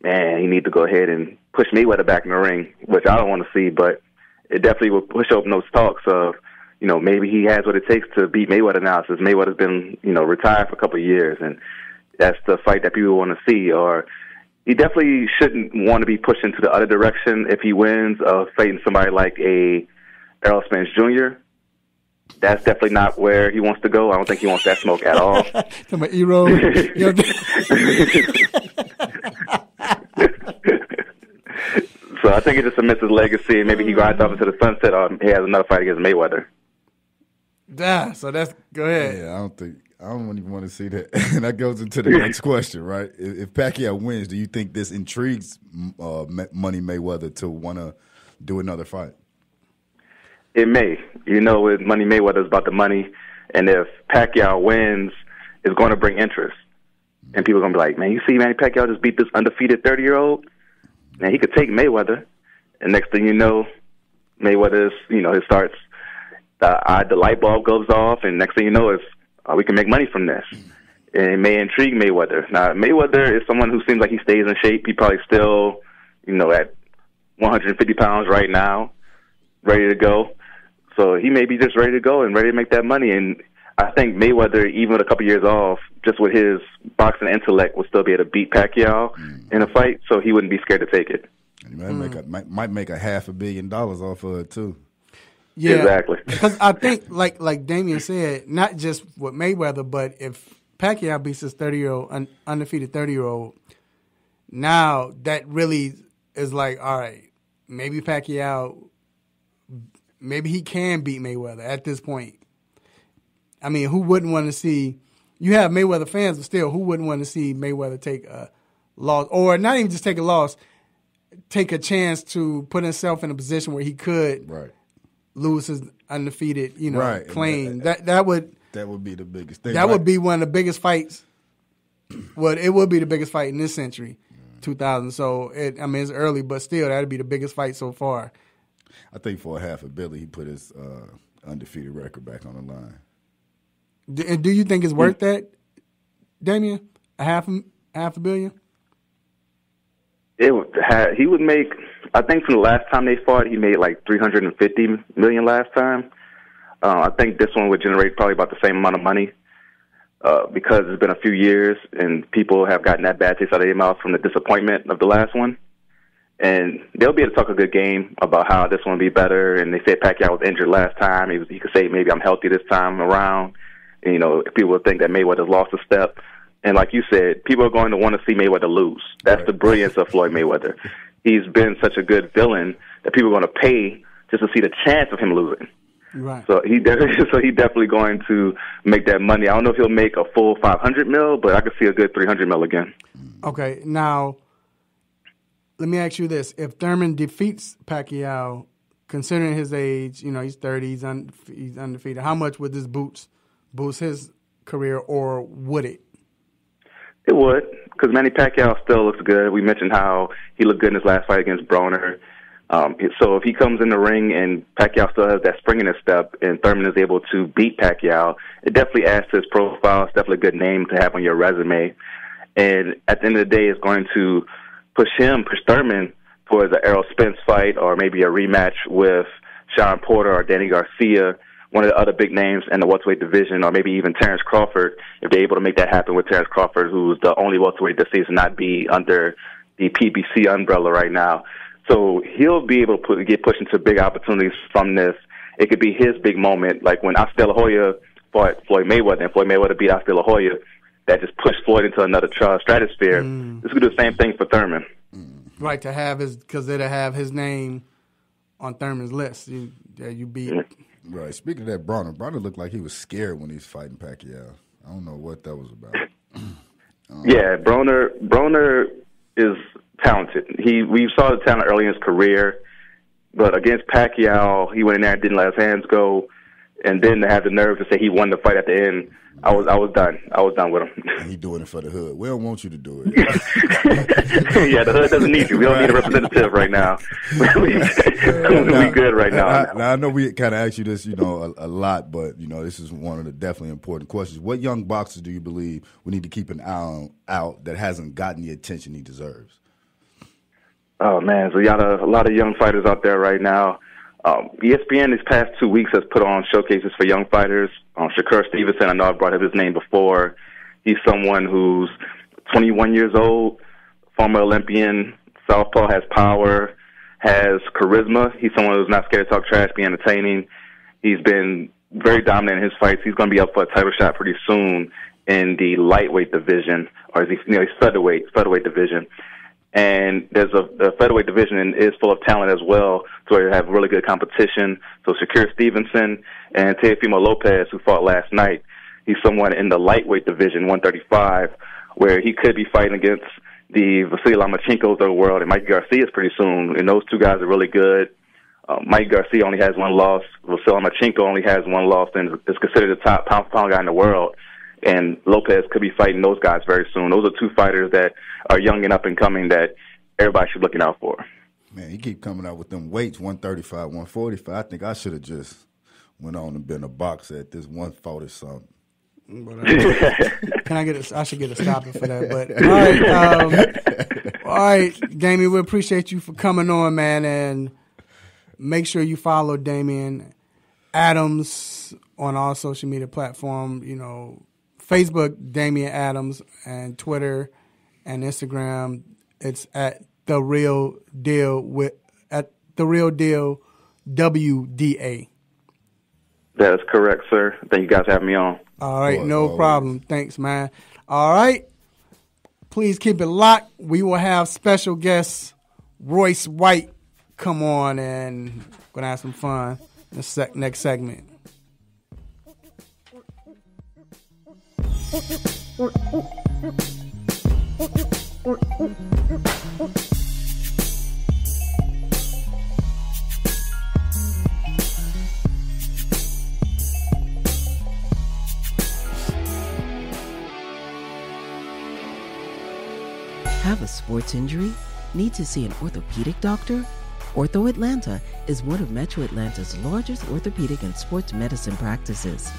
man, he need to go ahead and push Mayweather back in the ring, which I don't want to see, but it definitely will push open those talks of, maybe he has what it takes to beat Mayweather now, since Mayweather's been, retired for a couple of years, and that's the fight that people want to see. Or he definitely shouldn't want to be pushed into the other direction if he wins, fighting somebody like a Errol Spence Jr. That's definitely not where he wants to go. I don't think he wants that smoke at all. So I think it just cements his legacy, and maybe he rides off into the sunset, or he has another fight against Mayweather. Yeah, so that's go ahead. Yeah, I don't even want to see that. And that goes into the next question, right? If Pacquiao wins, do you think this intrigues Money Mayweather to want to do another fight? It may. With Money Mayweather is about the money, and if Pacquiao wins, it's going to bring interest. And people are going to be like, man, you see Manny Pacquiao just beat this undefeated 30-year-old? Man, he could take Mayweather. And next thing you know, Mayweather's, it starts, the light bulb goes off, and next thing you know is we can make money from this. And it may intrigue Mayweather. Now, Mayweather is someone who seems like he stays in shape. He probably still, at 150 pounds right now, ready to go. So he may be just ready to go and ready to make that money. And I think Mayweather, even with a couple years off, just with his boxing intellect, would still be able to beat Pacquiao in a fight, so he wouldn't be scared to take it. And he might make $500 million off of it, too. Yeah, exactly. Because I think, like Damian said, not just with Mayweather, but if Pacquiao beats this undefeated 30-year-old, now that really is like, all right, maybe Pacquiao, maybe he can beat Mayweather at this point. I mean, who wouldn't want to see? You have Mayweather fans, but still, who wouldn't want to see Mayweather take a loss, or not even just take a loss, take a chance to put himself in a position where he could lose his undefeated, claim. That would be the biggest thing. That would be one of the biggest fights. Well, it would be the biggest fight in this century, 2000. So it's early, but still, that'd be the biggest fight so far. I think for $500 million, he put his undefeated record back on the line. Do you think it's worth that, Damian? $500 million? He would make. I think from the last time they fought, he made like $350 million last time. I think this one would generate probably about the same amount of money because it's been a few years and people have gotten that bad taste out of their mouth from the disappointment of the last one. And they'll be able to talk a good game about how this one will be better. And they said Pacquiao was injured last time. He could say maybe I'm healthy this time around. And, people will think that Mayweather's lost a step. And like you said, people are going to want to see Mayweather lose. That's the brilliance of Floyd Mayweather. He's been such a good villain that people are going to pay just to see the chance of him losing. Right. So he definitely going to make that money. I don't know if he'll make a full $500 million, but I could see a good $300 million again. Okay, now let me ask you this: if Thurman defeats Pacquiao, considering his age, he's 30, he's undefeated. How much would this boost his career, or would it? It would, because Manny Pacquiao still looks good. We mentioned how he looked good in his last fight against Broner. So if he comes in the ring and Pacquiao still has that spring in his step and Thurman is able to beat Pacquiao, it definitely adds to his profile. It's definitely a good name to have on your resume. And at the end of the day, it's going to push Thurman towards an Errol Spence fight or maybe a rematch with Sean Porter or Danny Garcia, one of the other big names in the welterweight division, or maybe even Terrence Crawford, if they're able to make that happen with Terrence Crawford, who's the only welterweight this season not be under the PBC umbrella right now. So he'll be able to get pushed into big opportunities from this. It could be his big moment, like when Oscar De La Hoya fought Floyd Mayweather, and Floyd Mayweather beat Oscar De La Hoya. That just pushed Floyd into another stratosphere. This could do the same thing for Thurman. Right, to have because it'll have his name on Thurman's list. You beat. Right. Speaking of that, Broner looked like he was scared when he was fighting Pacquiao. I don't know what that was about. Yeah, Broner is talented. We saw the talent early in his career, but against Pacquiao, he went in there and didn't let his hands go, and then to have the nerve to say he won the fight at the end, I was done. I was done with him. And he doing it for the hood. We don't want you to do it. Yeah, the hood doesn't need you. We don't need a representative right now. we good right now. Now I know we kind of asked you this, a lot, but this is one of the definitely important questions. What young boxers do you believe we need to keep an eye on out that hasn't gotten the attention he deserves? Oh man, so you got a lot of young fighters out there right now. ESPN these past 2 weeks has put on showcases for young fighters. Shakur Stevenson, I know I've brought up his name before. He's someone who's 21 years old, former Olympian, southpaw, has power, has charisma. He's someone who's not scared to talk trash, be entertaining. He's been very dominant in his fights. He's going to be up for a title shot pretty soon in the lightweight division, or is he, featherweight division. And there's a featherweight division and is full of talent as well, so you have really good competition. So Shakur Stevenson and Teofimo Lopez, who fought last night, he's someone in the lightweight division, 135, where he could be fighting against the Vasily Lomachenkos of the world and Mike Garcia's pretty soon. And those two guys are really good. Mike Garcia only has one loss. Vasily Lomachenko only has one loss and is considered the top pound-for-pound guy in the world. And Lopez could be fighting those guys very soon. Those are two fighters that are young and up and coming that everybody should be looking out for. Man, you keep coming out with them weights, 135, 145. I think I should have just went on and been a boxer at this 140 something. Can I get I should get a stopper for that. But all right, Damian, we appreciate you for coming on, man, and make sure you follow Damian Adams on all social media platforms. Facebook, Damian Adams, and Twitter and Instagram. It's at The Real Deal at The Real Deal WDA. That is correct, sir. Thank you guys for having me on. All right, no problem. Thanks, man. All right. Please keep it locked. We will have special guest Royce White come on and going to have some fun in the next segment. Have a sports injury? Need to see an orthopedic doctor? Ortho Atlanta is one of Metro Atlanta's largest orthopedic and sports medicine practices,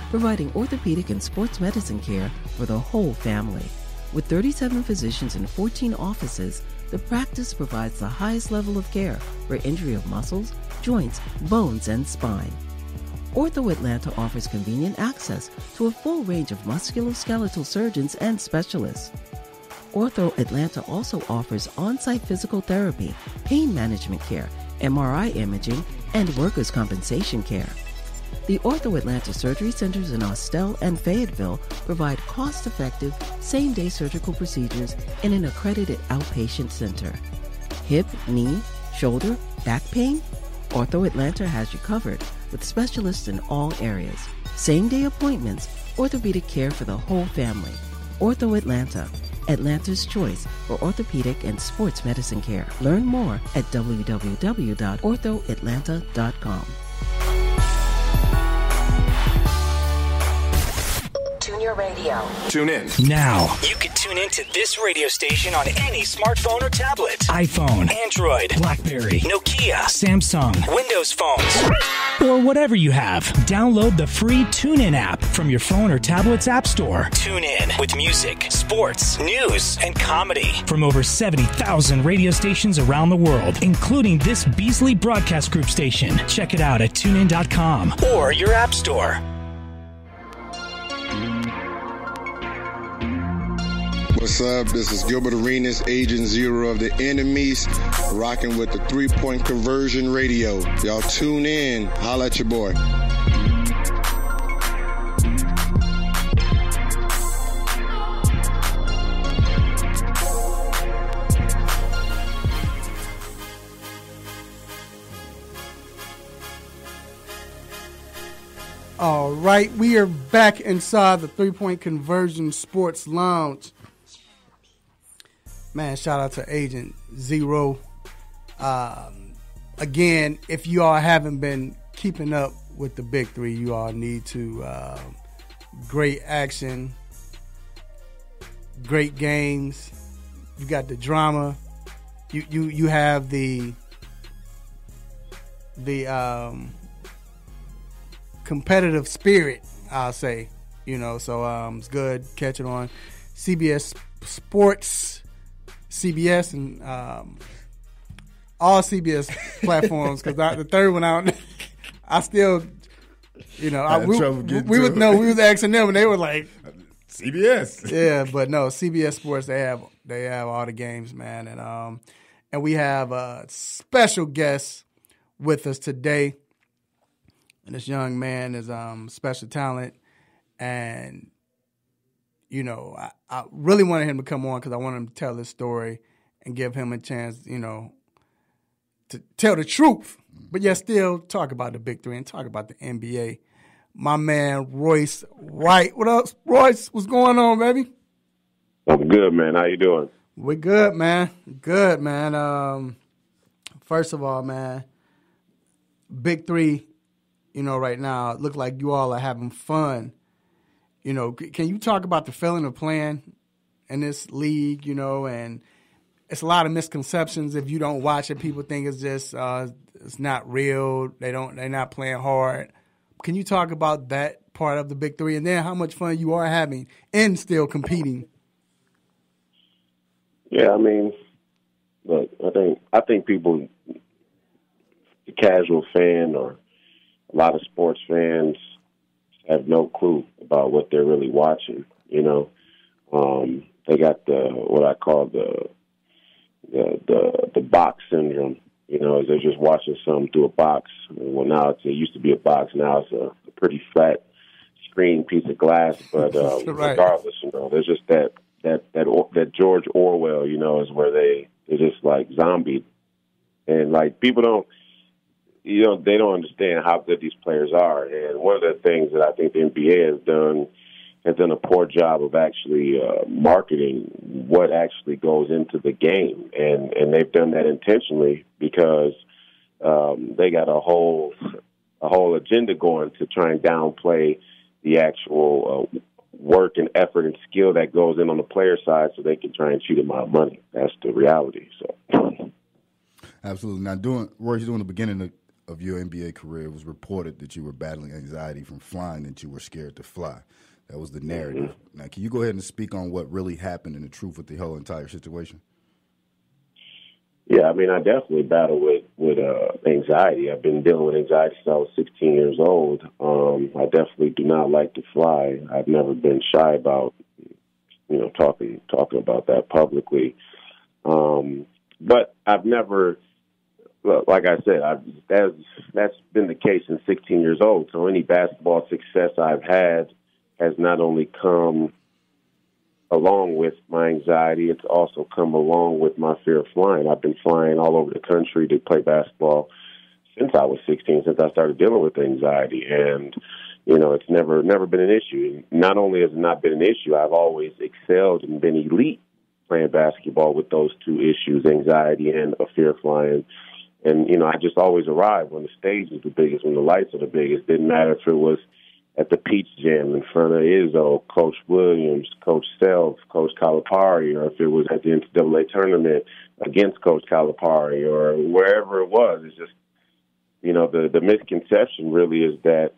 providing orthopedic and sports medicine care for the whole family. With 37 physicians and 14 offices, the practice provides the highest level of care for injury of muscles, joints, bones, and spine. Ortho Atlanta offers convenient access to a full range of musculoskeletal surgeons and specialists. Ortho Atlanta also offers on-site physical therapy, pain management care, MRI imaging, and workers' compensation care. The Ortho Atlanta surgery centers in Austell and Fayetteville provide cost-effective, same-day surgical procedures in an accredited outpatient center. Hip, knee, shoulder, back pain? Ortho Atlanta has you covered with specialists in all areas. Same-day appointments, orthopedic care for the whole family. Ortho Atlanta, Atlanta's choice for orthopedic and sports medicine care. Learn more at www.orthoatlanta.com. Tune your radio. Tune in. Now. You can tune into this radio station on any smartphone or tablet. iPhone, Android, BlackBerry, Nokia, Samsung, Windows phones, or whatever you have. Download the free TuneIn app from your phone or tablet's app store. Tune in with music, sports, news, and comedy. From over 70,000 radio stations around the world, including this Beasley Broadcast Group station. Check it out at TuneIn.com. Or your app store. What's up? This is Gilbert Arenas, Agent Zero of the Enemies, rocking with the 3-Point Conversion Radio. Y'all tune in. Holla at your boy. All right, we are back inside the 3-Point Conversion Sports Lounge. Man, shout out to Agent Zero. Again, if you all haven't been keeping up with the Big Three, you all need to. Great action, great games. You got the drama. You have the competitive spirit, I'll say. So it's good. Catch it on CBS Sports, CBS, and all CBS platforms. Because the third one out, I still, we was asking them, and they were like, CBS. Yeah, but no, CBS Sports. They have all the games, man, and we have a special guest with us today, and this young man is special talent, and I really wanted him to come on because I wanted him to tell his story and give him a chance, to tell the truth, but yet still talk about the Big Three and talk about the NBA. My man, Royce White. What up, Royce? What's going on, baby? I'm good, man. How you doing? We're good, man. Good, man. First of all, man, Big Three, right now, it looks like you all are having fun. Can you talk about the feeling of playing in this league, and it's a lot of misconceptions. If you don't watch it, people think it's just it's not real. They're not playing hard. Can you talk about that part of the Big Three, and then how much fun you are having and still competing? Yeah, I mean, look, I think people, the casual fan or a lot of sports fans, have no clue about what they're really watching. They got what I call the box syndrome. They're just watching something through a box. Well, now it used to be a box. Now it's a pretty flat screen piece of glass. But right. Regardless, there's just that George Orwell, is where they're just like zombies. And like people don't, they don't understand how good these players are. And one of the things that I think the NBA has done a poor job of actually marketing what actually goes into the game, and they've done that intentionally because they got a whole agenda going to try and downplay the actual work and effort and skill that goes in on the player side, so they can try and cheat them out of money. That's the reality. So, absolutely. Now, Royce, during the beginning of your NBA career, it was reported that you were battling anxiety from flying, that you were scared to fly. That was the narrative. Mm-hmm. Now, can you go ahead and speak on what really happened and the truth with the whole entire situation? Yeah, I mean, I definitely battle with anxiety. I've been dealing with anxiety since I was 16 years old. I definitely do not like to fly. I've never been shy about, talking about that publicly. But I've never, like I said, that's been the case since 16 years old. So any basketball success I've had has not only come along with my anxiety, it's also come along with my fear of flying. I've been flying all over the country to play basketball since I was 16, since I started dealing with anxiety. And, it's never been an issue. Not only has it not been an issue, I've always excelled and been elite playing basketball with those two issues, anxiety and a fear of flying. And, I just always arrived when the stage is the biggest, when the lights are the biggest. Didn't matter if it was at the Peach Jam in front of Izzo, Coach Williams, Coach Self, Coach Calipari, or if it was at the NCAA tournament against Coach Calipari, or wherever it was. It's just, the misconception really is that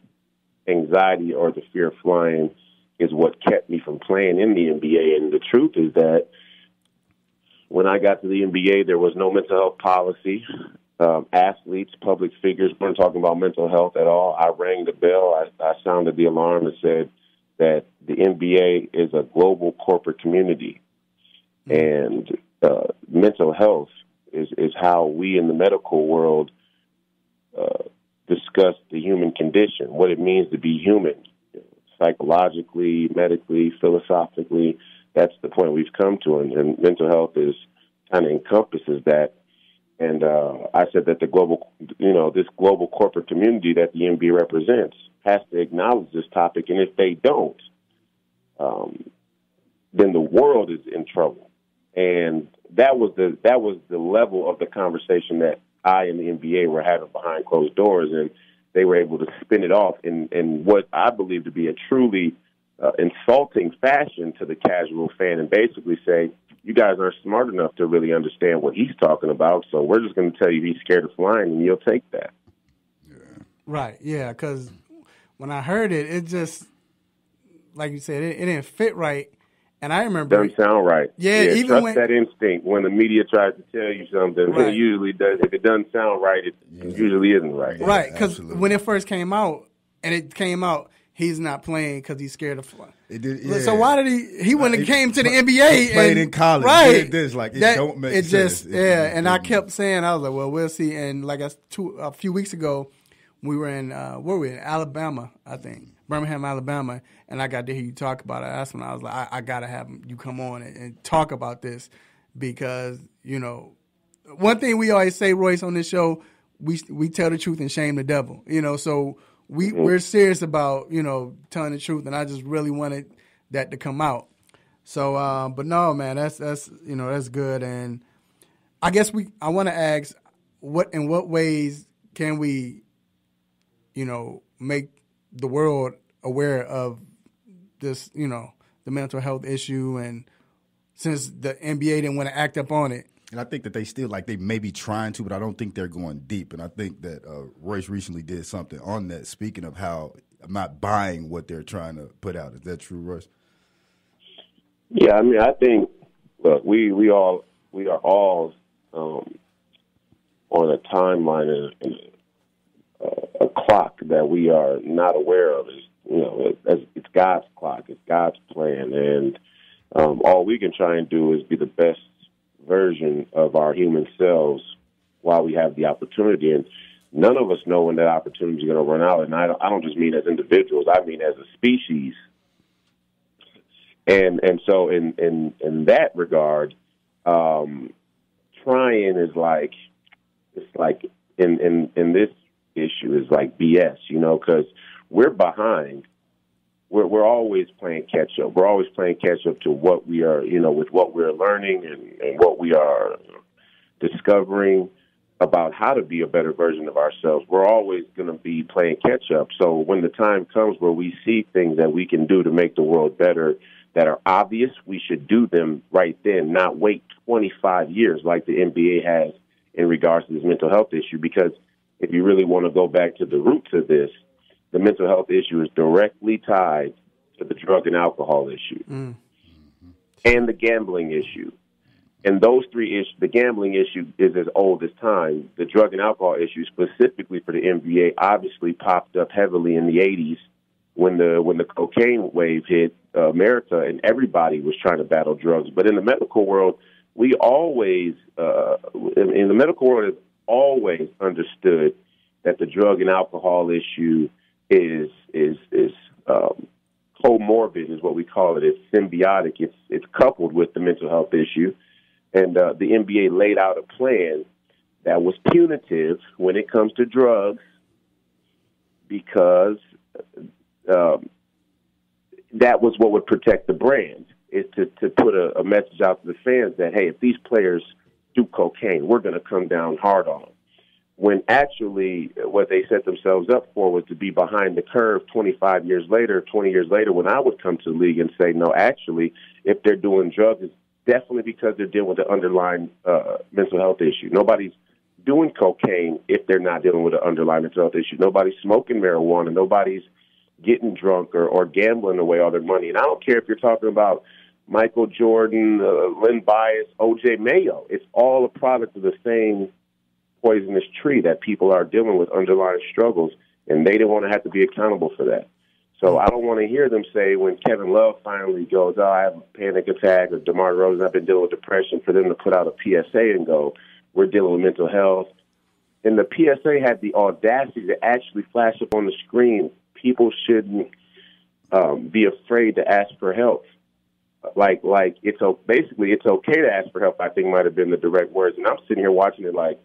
anxiety or the fear of flying is what kept me from playing in the NBA. And the truth is that when I got to the NBA, there was no mental health policy. Athletes, public figures weren't talking about mental health at all. I rang the bell. I sounded the alarm and said that the NBA is a global corporate community. And mental health is how we in the medical world discuss the human condition, what it means to be human, psychologically, medically, philosophically. That's the point we've come to, and mental health kind of encompasses that. And I said that the global, this global corporate community that the NBA represents has to acknowledge this topic. And if they don't, then the world is in trouble. And that was the level of the conversation that I and the NBA were having behind closed doors, and they were able to spin it off in what I believe to be a truly insulting fashion to the casual fan, and basically say, you guys aren't smart enough to really understand what he's talking about, so we're just going to tell you he's scared of flying, and you'll take that. Right, yeah, because when I heard it, it just, like you said, it didn't fit right. And I remember... Doesn't sound right. Yeah, even trust when... that instinct. When the media tries to tell you something, right. It usually does. If it doesn't sound right, it usually isn't right. Right, because when it first came out, he's not playing because he's scared of flying. So why did he wouldn't have came to the NBA he played in college, right? Did this like it don't make sense. And I kept saying, I was like, well, we'll see. And like a few weeks ago, we were in where were we in Alabama, I think, Birmingham, Alabama, and I got to hear you talk about it. That's when I was like, I gotta have you come on and talk about this because one thing we always say, Royce, on this show, we tell the truth and shame the devil. So. We're serious about, telling the truth, and I just really wanted that to come out. So, but no, man, that's good. And I guess I want to ask, in what ways can we, make the world aware of this, the mental health issue, and since the NBA didn't want to act up on it. And I think that they may be trying to, but I don't think they're going deep. And I think that Royce recently did something on that, speaking of how I'm not buying what they're trying to put out. Is that true, Royce? Yeah, I mean, I think, look, we are all on a timeline and a clock that we are not aware of. It's God's clock. It's God's plan. And all we can try and do is be the best version of our human selves while we have the opportunity, and none of us know when that opportunity is going to run out. And I don't just mean as individuals; I mean as a species. And so in that regard, trying is like in this issue is like BS, because we're behind. We're always playing catch up. We're always playing catch up to what we are, with what we're learning and what we are discovering about how to be a better version of ourselves. We're always going to be playing catch up. So when the time comes where we see things that we can do to make the world better that are obvious, we should do them right then, not wait 25 years like the NBA has in regards to this mental health issue. Because if you really want to go back to the roots of this, the mental health issue is directly tied to the drug and alcohol issue and the gambling issue. And those three issues, the gambling issue is as old as time. The drug and alcohol issue, specifically for the NBA, obviously popped up heavily in the 80s when the cocaine wave hit America and everybody was trying to battle drugs. But in the medical world, we always, in the medical world, has always understood that the drug and alcohol issue is comorbid, is what we call it. It's symbiotic. It's coupled with the mental health issue, and the NBA laid out a plan that was punitive when it comes to drugs, because that was what would protect the brand. Is to put a message out to the fans that, hey, if these players do cocaine, we're going to come down hard on them. When actually what they set themselves up for was to be behind the curve 25 years later, 20 years later, when I would come to the league and say, no, actually, if they're doing drugs, it's definitely because they're dealing with the underlying mental health issue. Nobody's doing cocaine if they're not dealing with an underlying mental health issue. Nobody's smoking marijuana. Nobody's getting drunk or gambling away all their money. And I don't care if you're talking about Michael Jordan, Lynn Bias, O.J. Mayo. It's all a product of the same poisonous tree that people are dealing with underlying struggles, and they didn't want to have to be accountable for that. So I don't want to hear them say when Kevin Love finally goes, oh, I have a panic attack, or DeMar DeRozan, I've been dealing with depression, for them to put out a PSA and go, we're dealing with mental health. And the PSA had the audacity to actually flash up on the screen, people shouldn't be afraid to ask for help. Like it's basically it's okay to ask for help, I think might have been the direct words. And I'm sitting here watching it like,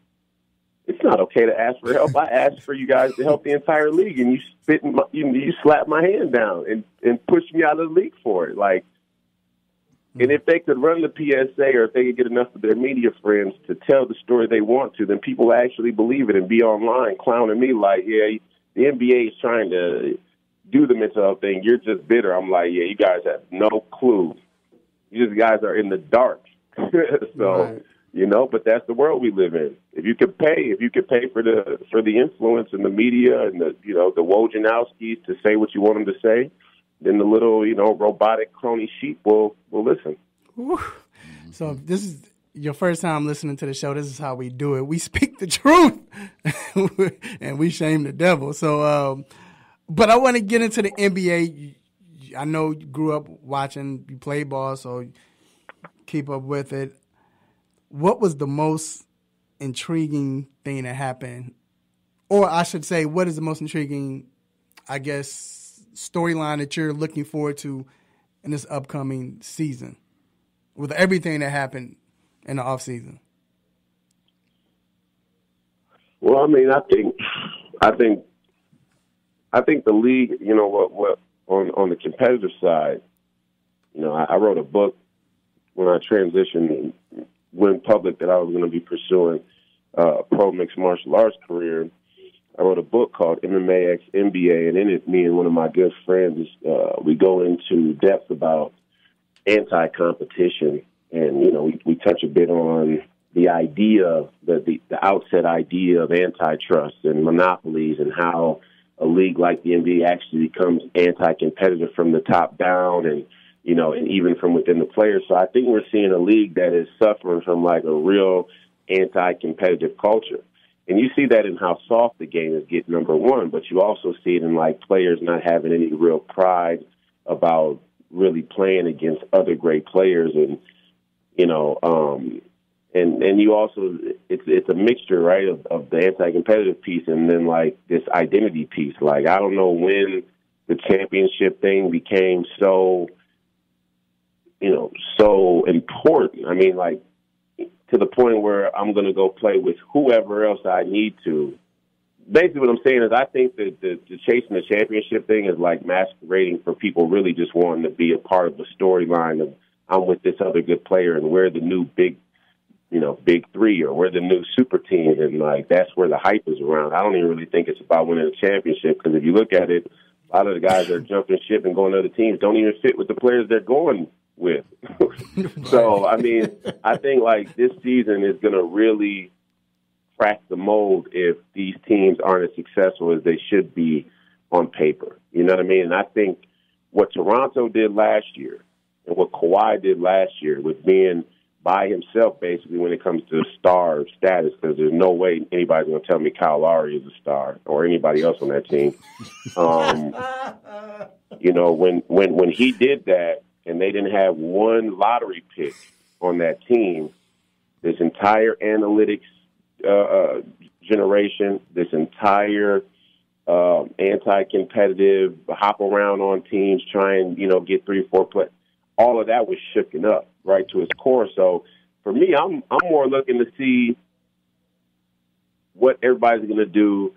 it's not okay to ask for help. I asked for you guys to help the entire league, and you slapped my hand down and pushed me out of the league for it. Like, And if they could run the PSA or if they could get enough of their media friends to tell the story they want to, then people actually believe it and be online clowning me like, yeah, the NBA is trying to do the mental health thing. You're just bitter. I'm like, yeah, you guys have no clue. You just guys are in the dark. So, but that's the world we live in. If you could pay for the influence and the media and the Wojnarowskis to say what you want them to say, then the little, robotic crony sheep will listen. Whew. So if this is your first time listening to the show, this is how we do it. We speak the truth and we shame the devil. So, but I want to get into the NBA. I know you grew up watching, you play ball, so keep up with it. What was the most intriguing thing that happened? Or I should say, what is the most intriguing, I guess, storyline that you're looking forward to in this upcoming season with everything that happened in the offseason? Well, I mean, I think the league, what on the competitive side, I wrote a book when I transitioned and went public that I was going to be pursuing a pro mixed martial arts career. I wrote a book called MMA X NBA, and in it, me and one of my good friends, we go into depth about anti-competition, and we touch a bit on the idea, the outset idea of antitrust and monopolies, and how a league like the NBA actually becomes anti-competitive from the top down, and even from within the players. So I think we're seeing a league that is suffering from like a real anti-competitive culture. And you see that in how soft the game is getting, number one, but you also see it in like players not having any real pride about really playing against other great players. And, and you also, it's a mixture, right, of the anti-competitive piece and then like this identity piece. Like, I don't know when the championship thing became so important. I mean, like, to the point where I'm going to go play with whoever else I need to. Basically what I'm saying is I think that the chasing the championship thing is like masquerading for people really just wanting to be a part of the storyline of I'm with this other good player and we're the new BIG3 or we're the new super team, and like that's where the hype is around. I don't even really think it's about winning a championship, because if you look at it, a lot of the guys that are jumping ship and going to other teams don't even fit with the players they're going with. So, I mean, I think like this season is going to really crack the mold if these teams aren't as successful as they should be on paper. You know what I mean? And I think what Toronto did last year and what Kawhi did last year with being by himself basically when it comes to star status, because there's no way anybody's going to tell me Kyle Lowry is a star or anybody else on that team. When he did that, and they didn't have one lottery pick on that team, this entire analytics generation, this entire anti-competitive, hop around on teams, try and, get 3 or 4 play, all of that was shooken up right to its core. So for me, I'm more looking to see what everybody's going to do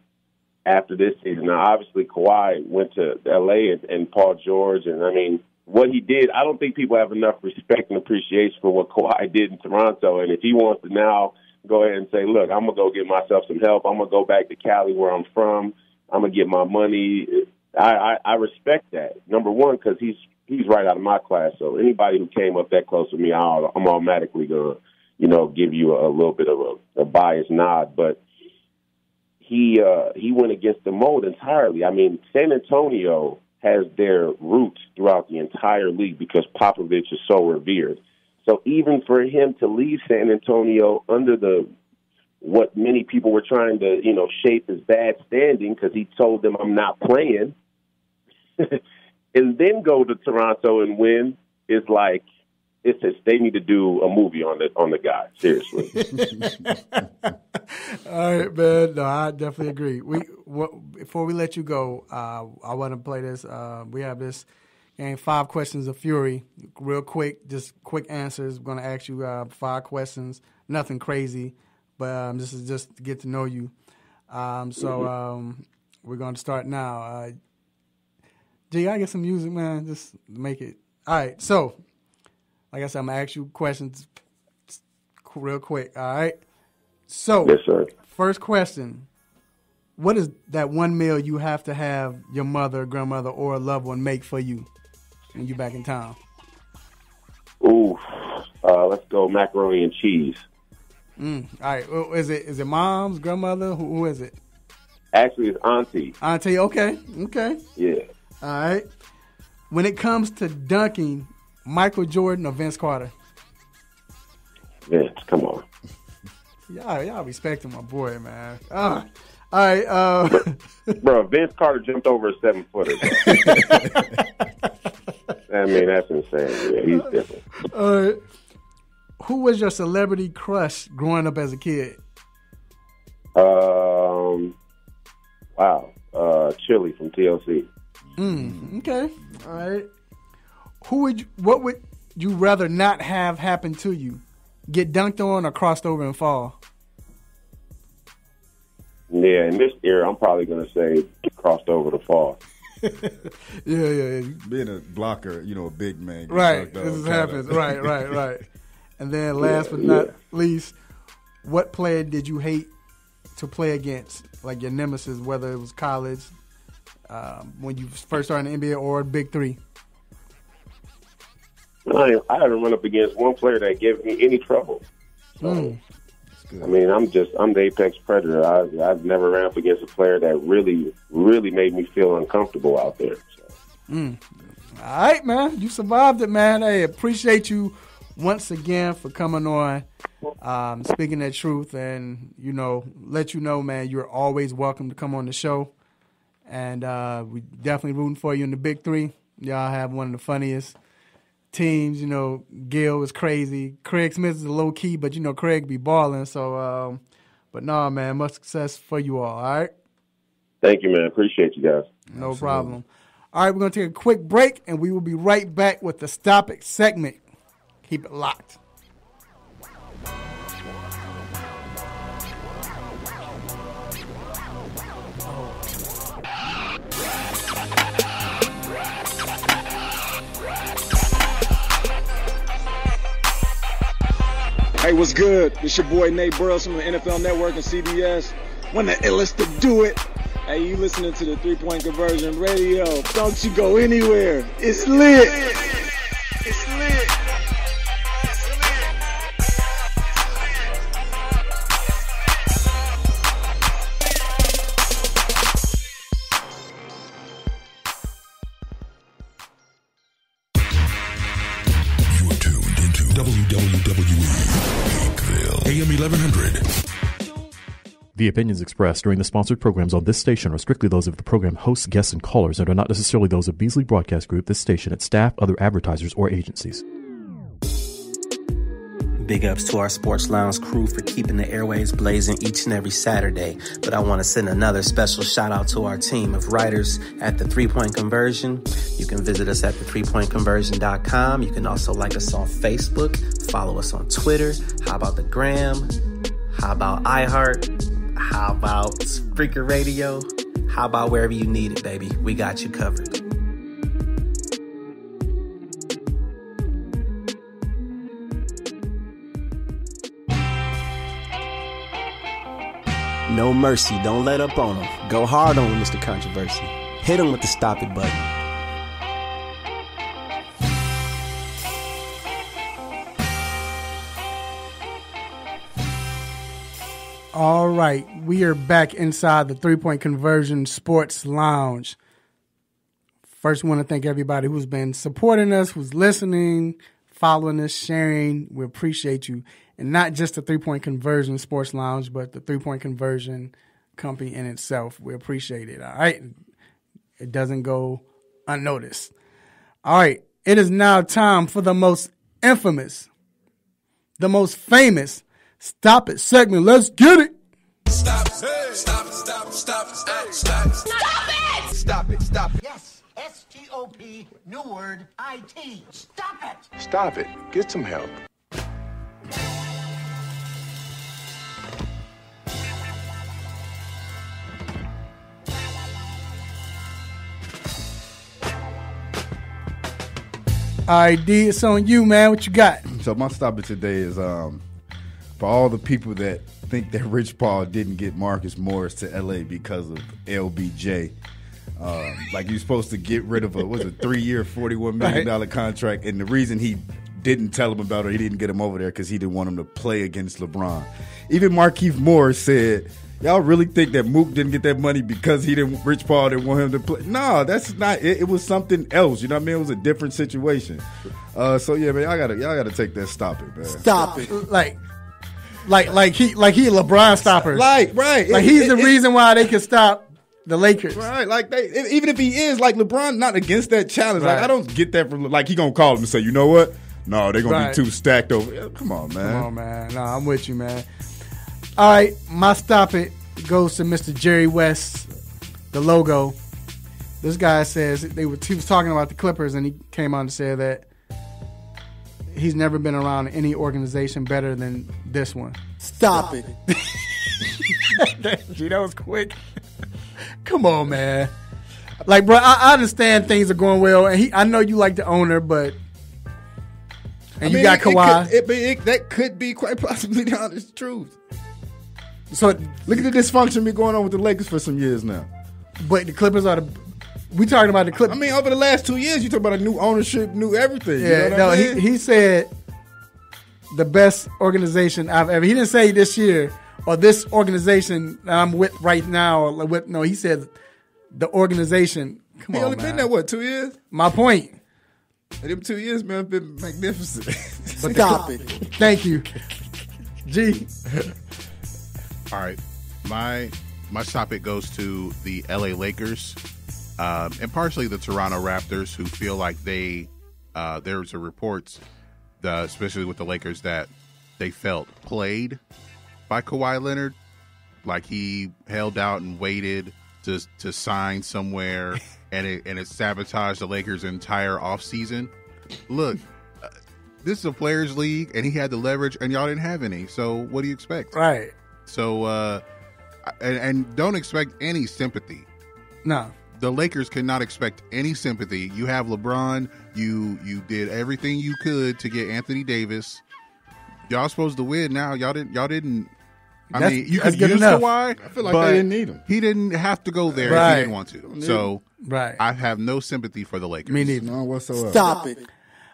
after this season. Now, obviously, Kawhi went to L.A. and Paul George, and I mean, what he did, I don't think people have enough respect and appreciation for what Kawhi did in Toronto. And if he wants to now go ahead and say, look, I'm going to go get myself some help, I'm going to go back to Cali where I'm from, I'm going to get my money, I respect that. Number one, because he's right out of my class. So anybody who came up that close to me, I'm automatically going to, give you a little bit of a biased nod. But he went against the mold entirely. I mean, San Antonio has their roots throughout the entire league because Popovich is so revered. So even for him to leave San Antonio under what many people were trying to, shape as bad standing because he told them I'm not playing, and then go to Toronto and win is like, it's just, they need to do a movie on the guy. Seriously. All right, man. No, I definitely agree. Before we let you go, I want to play this. We have this game, 5 questions of fury. Real quick, just quick answers. We're going to ask you 5 questions. Nothing crazy, but this is just to get to know you. We're going to start now. G, I get some music, man. Just make it. All right, so Like I said, I'm going to ask you questions real quick, all right? So, yes, sir. First question. What is that one meal you have to have your mother, grandmother, or a loved one make for you when you're back in town? Ooh, let's go macaroni and cheese. All right. Well, is it mom's, grandmother? Who is it? Actually, it's auntie. Auntie, okay. Yeah. All right. When it comes to dunking, Michael Jordan or Vince Carter? Vince, come on. Y'all respecting my boy, man. All right. Bro, Vince Carter jumped over a 7-footer. I mean, that's insane. Yeah, he's different. All right. Who was your celebrity crush growing up as a kid? Wow. Chili from TLC. Okay. All right. What would you rather not have happen to you? Get dunked on or crossed over and fall? Yeah, in this era, I'm probably going to say crossed over to fall. Yeah. Being a blocker, a big man. Right. This happens. Right. And then last but not least, what player did you hate to play against? Like your nemesis, whether it was college, when you first started in the NBA, or BIG3? I haven't run up against one player that gave me any trouble. So, I mean, I'm the apex predator. I've never ran up against a player that really, really made me feel uncomfortable out there. So. All right, man. You survived it, man. Hey, appreciate you once again for coming on, speaking that truth, and, let you know, man, you're always welcome to come on the show. And we definitely rooting for you in the BIG3. Y'all have one of the funniest teams. Gil is crazy. Craig Smith is a low key, but Craig be balling. So, but no, man, much success for you all right? Thank you, man. Appreciate you guys. No problem. All right, we're going to take a quick break, and we will be right back with the Stop It segment. Keep it locked. Hey, what's good? It's your boy Nate Burrows from the NFL Network and CBS. One of the illest to do it. Hey, you listening to the 3-Point Conversion Radio. Don't you go anywhere. It's lit. It's lit. AM 1100. The opinions expressed during the sponsored programs on this station are strictly those of the program hosts, guests, and callers and are not necessarily those of Beasley Broadcast Group, this station, its staff, other advertisers, or agencies. Big ups to our Sports Lounge crew for keeping the airwaves blazing each and every Saturday. But I want to send another special shout out to our team of writers at the 3-Point Conversion. You can visit us at the3pointconversion.com. You can also like us on Facebook, follow us on Twitter. How about the Gram? How about iHeart? How about Spreaker Radio? How about wherever you need it, baby? We got you covered. No mercy. Don't let up on him. Go hard on him, Mr. Controversy. Hit him with the stop it button. All right. We are back inside the 3-Point Conversion Sports Lounge. First, we want to thank everybody who's been supporting us, who's listening, following us, sharing. We appreciate you. And not just the 3-Point Conversion Sports Lounge, but the 3-Point Conversion company in itself. We appreciate it, all right? It doesn't go unnoticed. All right, it is now time for the most infamous, the most famous Stop It segment. Let's get it. Stop it. Stop it. Stop it. Stop it. Stop it. Stop it. Stop it. Stop it. Yes. S-T-O-P, new word, I-T. Stop it. Stop it. Get some help. All right, D, it's on you, man. What you got? So my stop it today is for all the people that think that Rich Paul didn't get Marcus Morris to L.A. because of LBJ. Like you're supposed to get rid of a 3-year, $41 million contract, and the reason he didn't tell him about it, he didn't get him over there because he didn't want him to play against LeBron. Even Markieff Morris said, y'all really think that Mook didn't get that money because Rich Paul didn't want him to play? No, that's not it. It was something else. You know what I mean? It was a different situation. So yeah, man, y'all gotta take that. Stop it, man. Stop it. Like he LeBron stoppers. Right. Like he's the reason why they could stop the Lakers. Right. Like even if he is, like LeBron not against that challenge. Right. Like I don't get that from like he gonna call him and say, you know what? No, they're gonna be too stacked over. Yeah, come on, man. No, I'm with you, man. All right, my stop it goes to Mr. Jerry West, the logo. This guy says he was talking about the Clippers, and he came on to say that he's never been around any organization better than this one. Stop it. Gee, that was quick. Come on, man. Like, bro, I understand things are going well, and I know you like the owner, but you got Kawhi. That could be quite possibly the honest truth. So look at the dysfunction been going on with the Lakers for some years now. But the Clippers we talking about the Clippers. I mean, over the last 2 years, you talk about a new ownership, new everything. Yeah, you know what I mean? he said the best organization I've ever. He didn't say this year or this organization that I'm with right now. No, he said the organization. Come on, only man. been there 2 years? My point. And them 2 years, man, have been magnificent. Stop it. Thank you. G. All right, my stop it goes to the LA Lakers, and partially the Toronto Raptors, who feel like there's reports, especially with the Lakers, that they felt played by Kawhi Leonard, like he held out and waited to sign somewhere, and it sabotaged the Lakers' entire offseason. Look, this is a players' league, and he had the leverage, and y'all didn't have any. So what do you expect? Right. So, and don't expect any sympathy. No. The Lakers cannot expect any sympathy. You have LeBron. You did everything you could to get Anthony Davis. Y'all supposed to win now. Y'all didn't. I mean, you could use Kawhi. I feel like they didn't need him. He didn't have to go there if he didn't want to. So, I have no sympathy for the Lakers. Me neither. None whatsoever. Stop it.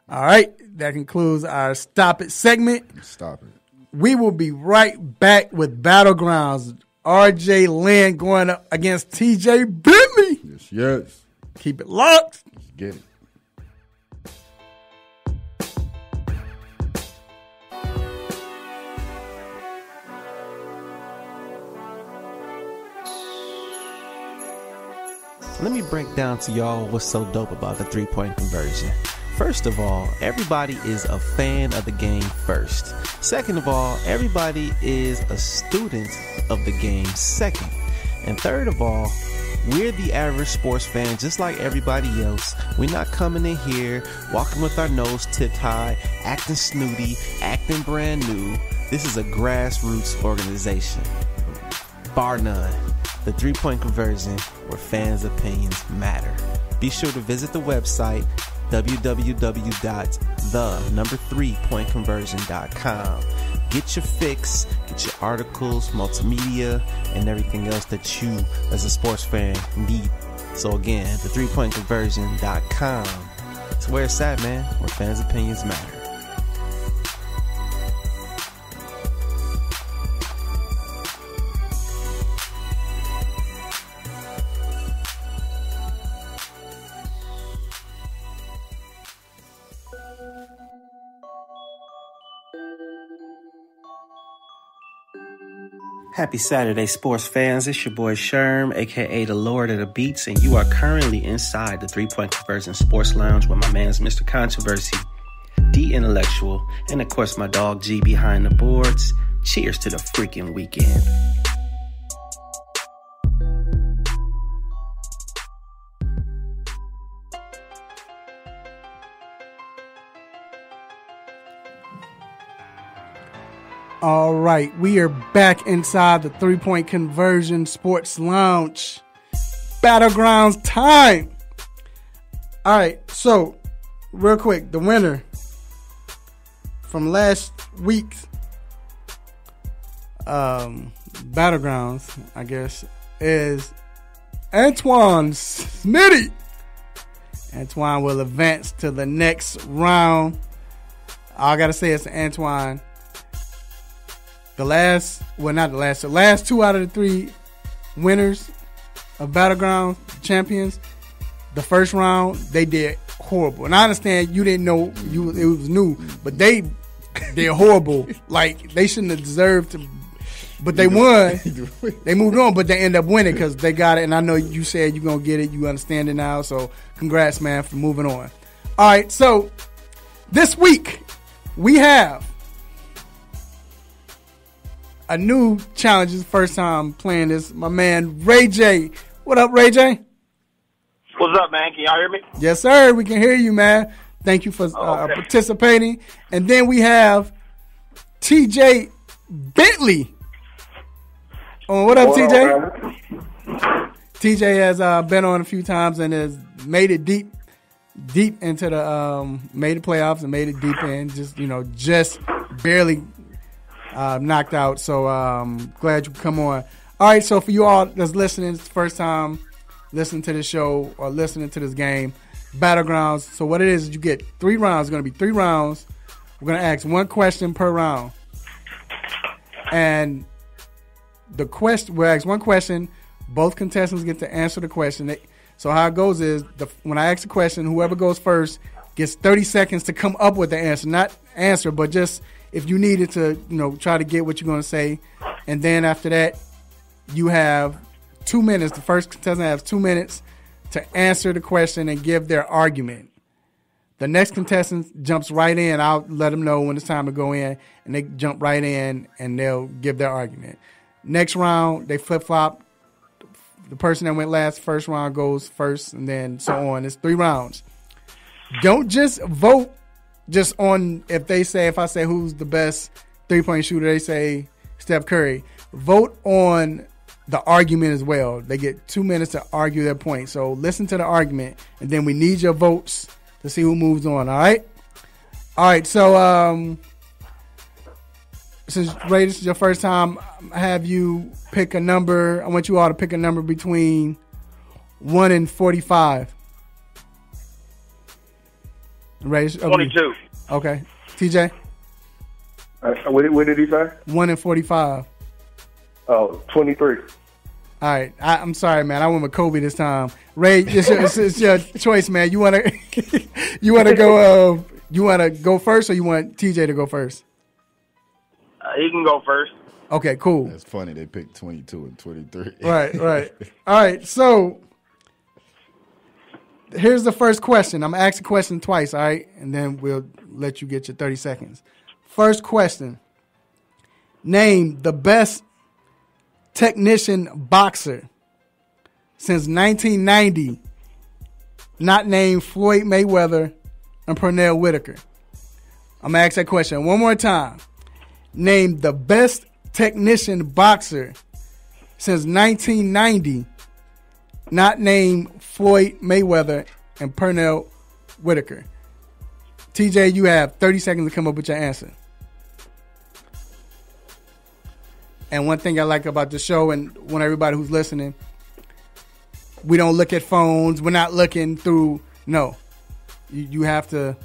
All right. That concludes our Stop It segment. Stop it. We will be right back with Battlegrounds. RJ Lynn going up against TJ Bentley. Yes. Keep it locked. Let's get it. Let me break down to y'all what's so dope about the three-point conversion. First of all, everybody is a fan of the game first. Second of all, everybody is a student of the game second. And third of all, we're the average sports fan just like everybody else. We're not coming in here, walking with our nose tipped high, acting snooty, acting brand new. This is a grassroots organization. Bar none. The three-point conversion, where fans' opinions matter. Be sure to visit the website www.the3pointconversion.com. Get your fix, get your articles, multimedia, and everything else that you, as a sports fan, need. So again, the3pointconversion.com. It's where it's at, man, where fans' opinions matter. Happy Saturday, sports fans. It's your boy Sherm, a.k.a. the Lord of the Beats, and you are currently inside the 3-Point Conversion Sports Lounge with my man's Mr. Controversy, D Intellectual, and of course my dog G behind the boards. Cheers to the freaking weekend. All right, we are back inside the 3-Point Conversion Sports Lounge. Battlegrounds time. All right, so real quick, the winner from last week's Battlegrounds, I guess, is Antoine Smitty. Antoine will advance to the next round. All I got to say is Antoine. The last 2 out of the 3 winners of Battlegrounds, champions, the first round, they did horrible. And I understand you didn't know it was new, but they did horrible. Like, they shouldn't have deserved to, but they won. They moved on, but they end up winning because they got it. And I know you said you're going to get it. You understand it now. So congrats, man, for moving on. All right, so this week we have a new challenge. It's the first time playing this. My man, Ray J. What up, Ray J? What's up, man? Can y'all hear me? Yes, sir. We can hear you, man. Thank you for participating. And then we have TJ Bentley. Oh, what up, TJ? TJ has been on a few times and has made it deep into the made the playoffs and made it deep in. Just barely knocked out. So glad you could come on. All right, so for you all that's listening, it's the first time listening to this show or listening to this game, Battlegrounds. So what it is you get 3 rounds. It's going to be 3 rounds. We're going to ask 1 question per round. And we'll ask 1 question. Both contestants get to answer the question. So how it goes is when I ask the question, whoever goes first gets 30 seconds to come up with the answer. Not answer, but just if you needed to, try to get what you're going to say. And then after that, you have 2 minutes. The first contestant has 2 minutes to answer the question and give their argument. The next contestant jumps right in. I'll let them know when it's time to go in, and they jump right in, and they'll give their argument. Next round, they flip-flop. The person that went last, first round goes first, and then so on. It's 3 rounds. Don't just vote just on if I say who's the best three-point shooter, they say Steph Curry. Vote on the argument as well. They get 2 minutes to argue their point. So listen to the argument, and then we need your votes to see who moves on. All right. So since Ray, this is your first time, have you pick a number. I want you all to pick a number between 1 and 45. Ray, 22. Okay. TJ. What did he say? 1 and 45. Oh, 23. All right, I'm sorry, man. I went with Kobe this time. Ray, it's your choice, man. You wanna go? You wanna go first, or you want TJ to go first? He can go first. Okay, cool. That's funny. They picked 22 and 23. Right. All right. So here's the first question. I'm gonna ask the question twice. All right, and then we'll let you get your 30 seconds. First question: name the best technician boxer since 1990, not named Floyd Mayweather and Pernell Whitaker. I'm going to ask that question one more time. Name the best technician boxer since 1990, not named Floyd Mayweather and Pernell Whitaker. TJ, you have 30 seconds to come up with your answer. And one thing I like about the show, and want everybody who's listening, we don't look at phones. We're not looking through. No, you have to.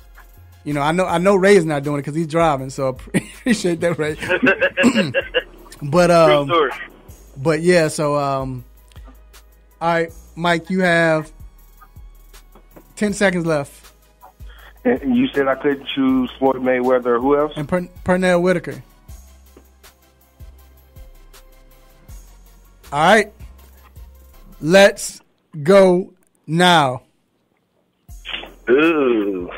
I know Ray's not doing it because he's driving, so I appreciate that, Ray. But yeah. So all right, Mike, you have 10 seconds left. And you said I could choose Floyd Mayweather. Who else? And Pernell Whitaker. All right, let's go now. Ooh,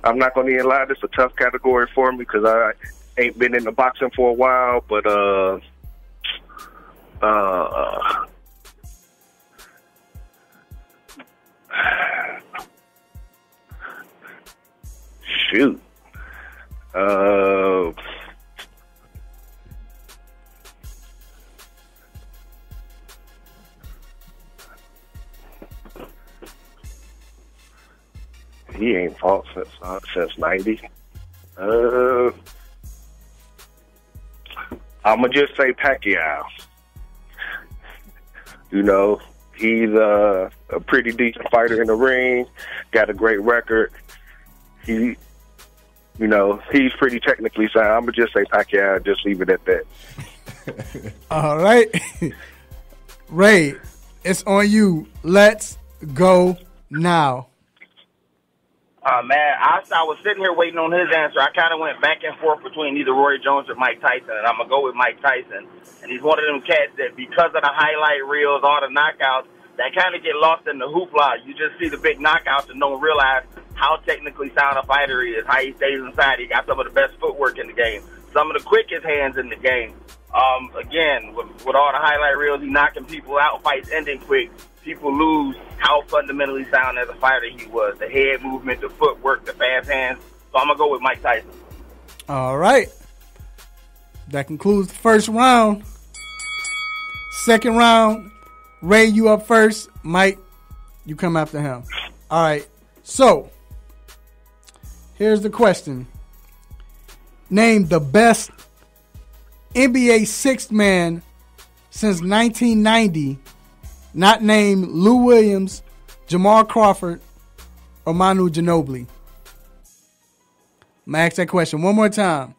I'm not going to even lie, this is a tough category for me because I ain't been in the boxing for a while, but shoot. He ain't fought since 90. I'm going to just say Pacquiao. You know, he's a pretty decent fighter in the ring, got a great record. He's pretty technically sound. I'm going to just say Pacquiao, just leave it at that. All right. Ray, it's on you. Let's go now. Man, I was sitting here waiting on his answer. I kind of went back and forth between either Roy Jones or Mike Tyson, and I'm going to go with Mike Tyson. And he's one of them cats that because of the highlight reels, all the knockouts, that kind of get lost in the hoopla. You just see the big knockouts and don't realize how technically sound a fighter he is, how he stays inside. He got some of the best footwork in the game, some of the quickest hands in the game. Again, with all the highlight reels, he knocking people out, fights ending quick. People lose how fundamentally sound as a fighter he was. The head movement, the footwork, the fast hands. So I'm going to go with Mike Tyson. All right. That concludes the first round. Second round, Ray, you up first. Mike, you come after him. All right. So, here's the question. Name the best NBA sixth man since 1990, not named Lou Williams, Jamal Crawford, or Manu Ginobili. I'm going to ask that question one more time.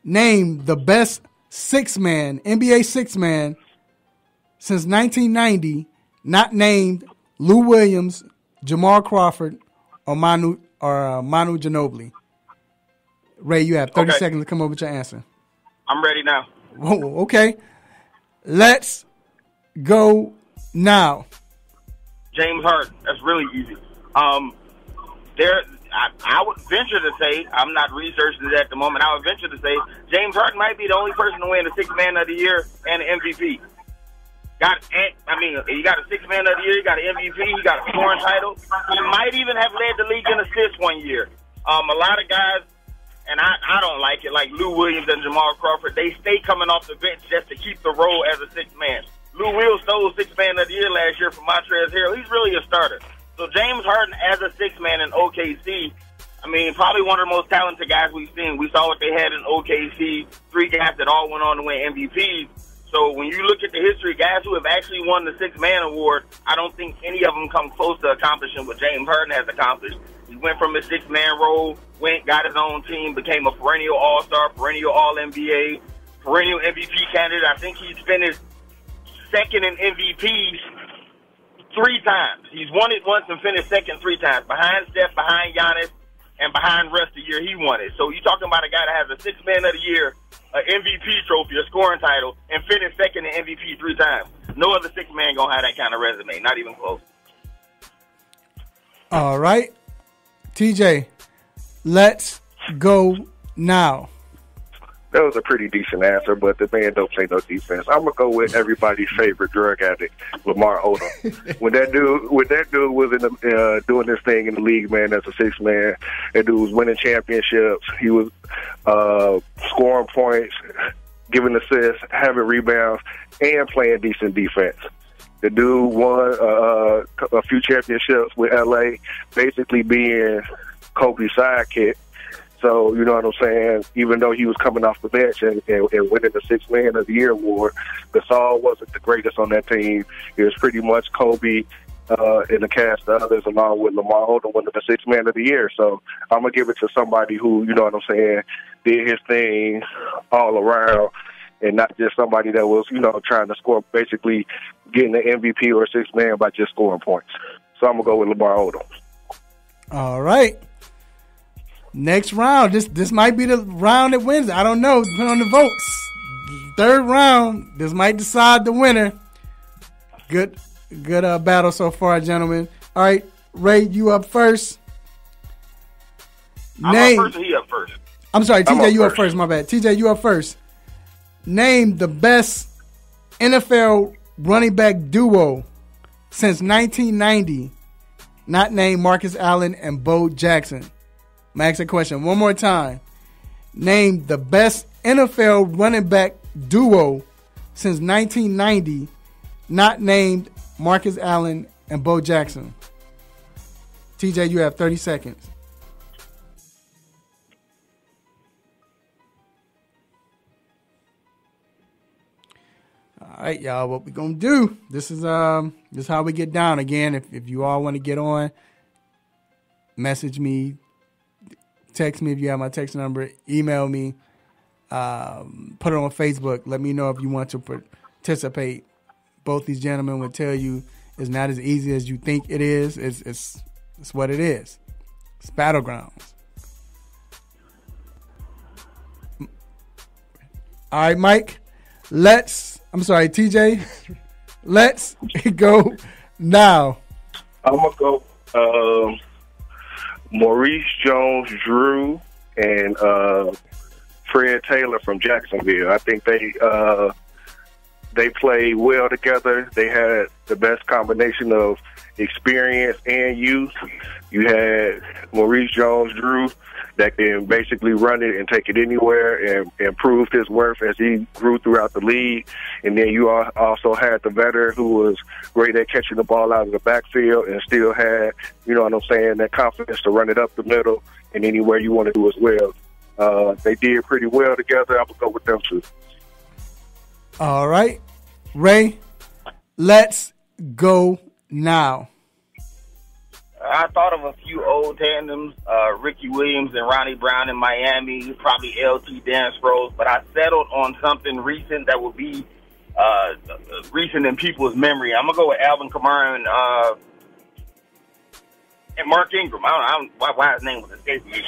Name the best sixth man, NBA sixth man, since 1990, not named Lou Williams, Jamal Crawford, or Manu Ginobili. Ray, you have 30 seconds to come up with your answer. I'm ready now. Whoa, okay. Let's go now. James Harden. That's really easy. I would venture to say, I'm not researching it at the moment, I would venture to say James Harden might be the only person to win the Sixth Man of the Year and the MVP. You got a Sixth Man of the Year, you got an MVP, you got a scoring title. He might even have led the league in assists one year. A lot of guys, and I don't like it, like Lou Williams and Jamal Crawford, they stay coming off the bench just to keep the role as a sixth man. Lou Will stole Sixth Man of the Year last year from Montrezl Harrell. He's really a starter. So James Harden as a sixth man in OKC, probably one of the most talented guys we've seen. We saw what they had in OKC, 3 guys that all went on to win MVPs. So when you look at the history, guys who have actually won the Sixth Man Award, I don't think any of them come close to accomplishing what James Harden has accomplished. He went from his sixth-man role, got his own team, became a perennial All-Star, perennial All-NBA, perennial MVP candidate. I think he's finished second in MVPs 3 times. He's won it once and finished second 3 times. Behind Steph, behind Giannis, and behind rest of the year, he won it. So you're talking about a guy that has a Sixth Man of the Year, an MVP trophy, a scoring title, and finished second in MVP 3 times. No other sixth man going to have that kind of resume, not even close. All right. TJ, let's go now. That was a pretty decent answer, but the man don't play no defense. I'm gonna go with everybody's favorite drug addict, Lamar Odom. when that dude was in doing this thing in the league, man, as a sixth man, that dude was winning championships. He was scoring points, giving assists, having rebounds, and playing decent defense. The dude won a few championships with LA, basically being Kobe's sidekick. So, you know what I'm saying? Even though he was coming off the bench and winning the Sixth Man of the Year award, Gasol wasn't the greatest on that team. It was pretty much Kobe and the cast of others, along with Lamar Odom winning the Sixth Man of the Year. So I'm going to give it to somebody who, you know what I'm saying, did his thing all around, and not just somebody that was, you know, trying to score, basically getting the MVP or Sixth Man by just scoring points. So I'm going to go with Lamar Odom. All right. Next round. This might be the round that wins. I don't know. Depending on the votes. Third round. This might decide the winner. Good battle so far, gentlemen. All right. Ray, you up first. I'm up first or he up first? I'm sorry, TJ, you up first. My bad. TJ, you up first. Name the best NFL running back duo since 1990, not named Marcus Allen and Bo Jackson. I'm going to ask that question one more time. Name the best NFL running back duo since 1990, not named Marcus Allen and Bo Jackson. TJ, you have 30 seconds. All right, y'all, what we going to do, this is how we get down. Again, if you all want to get on, message me, text me if you have my text number, email me, put it on Facebook. Let me know if you want to participate. Both these gentlemen will tell you it's not as easy as you think it is. It's what it is. It's battlegrounds. All right, Mike, TJ, let's go now. I'm going to go Maurice Jones-Drew and Fred Taylor from Jacksonville. I think they played well together. They had the best combination of experience and youth. You had Maurice Jones-Drew that can basically run it and take it anywhere and prove his worth as he grew throughout the league. And then you also had the veteran who was great at catching the ball out of the backfield and still had, that confidence to run it up the middle and anywhere you want to do as well. They did pretty well together. I would go with them too. All right. Ray, let's go now. I thought of a few old tandems, Ricky Williams and Ronnie Brown in Miami, probably LT Dance Rose, but I settled on something recent that would be recent in people's memory. I'm going to go with Alvin Kamara and Mark Ingram. I don't know why his name was escaping me.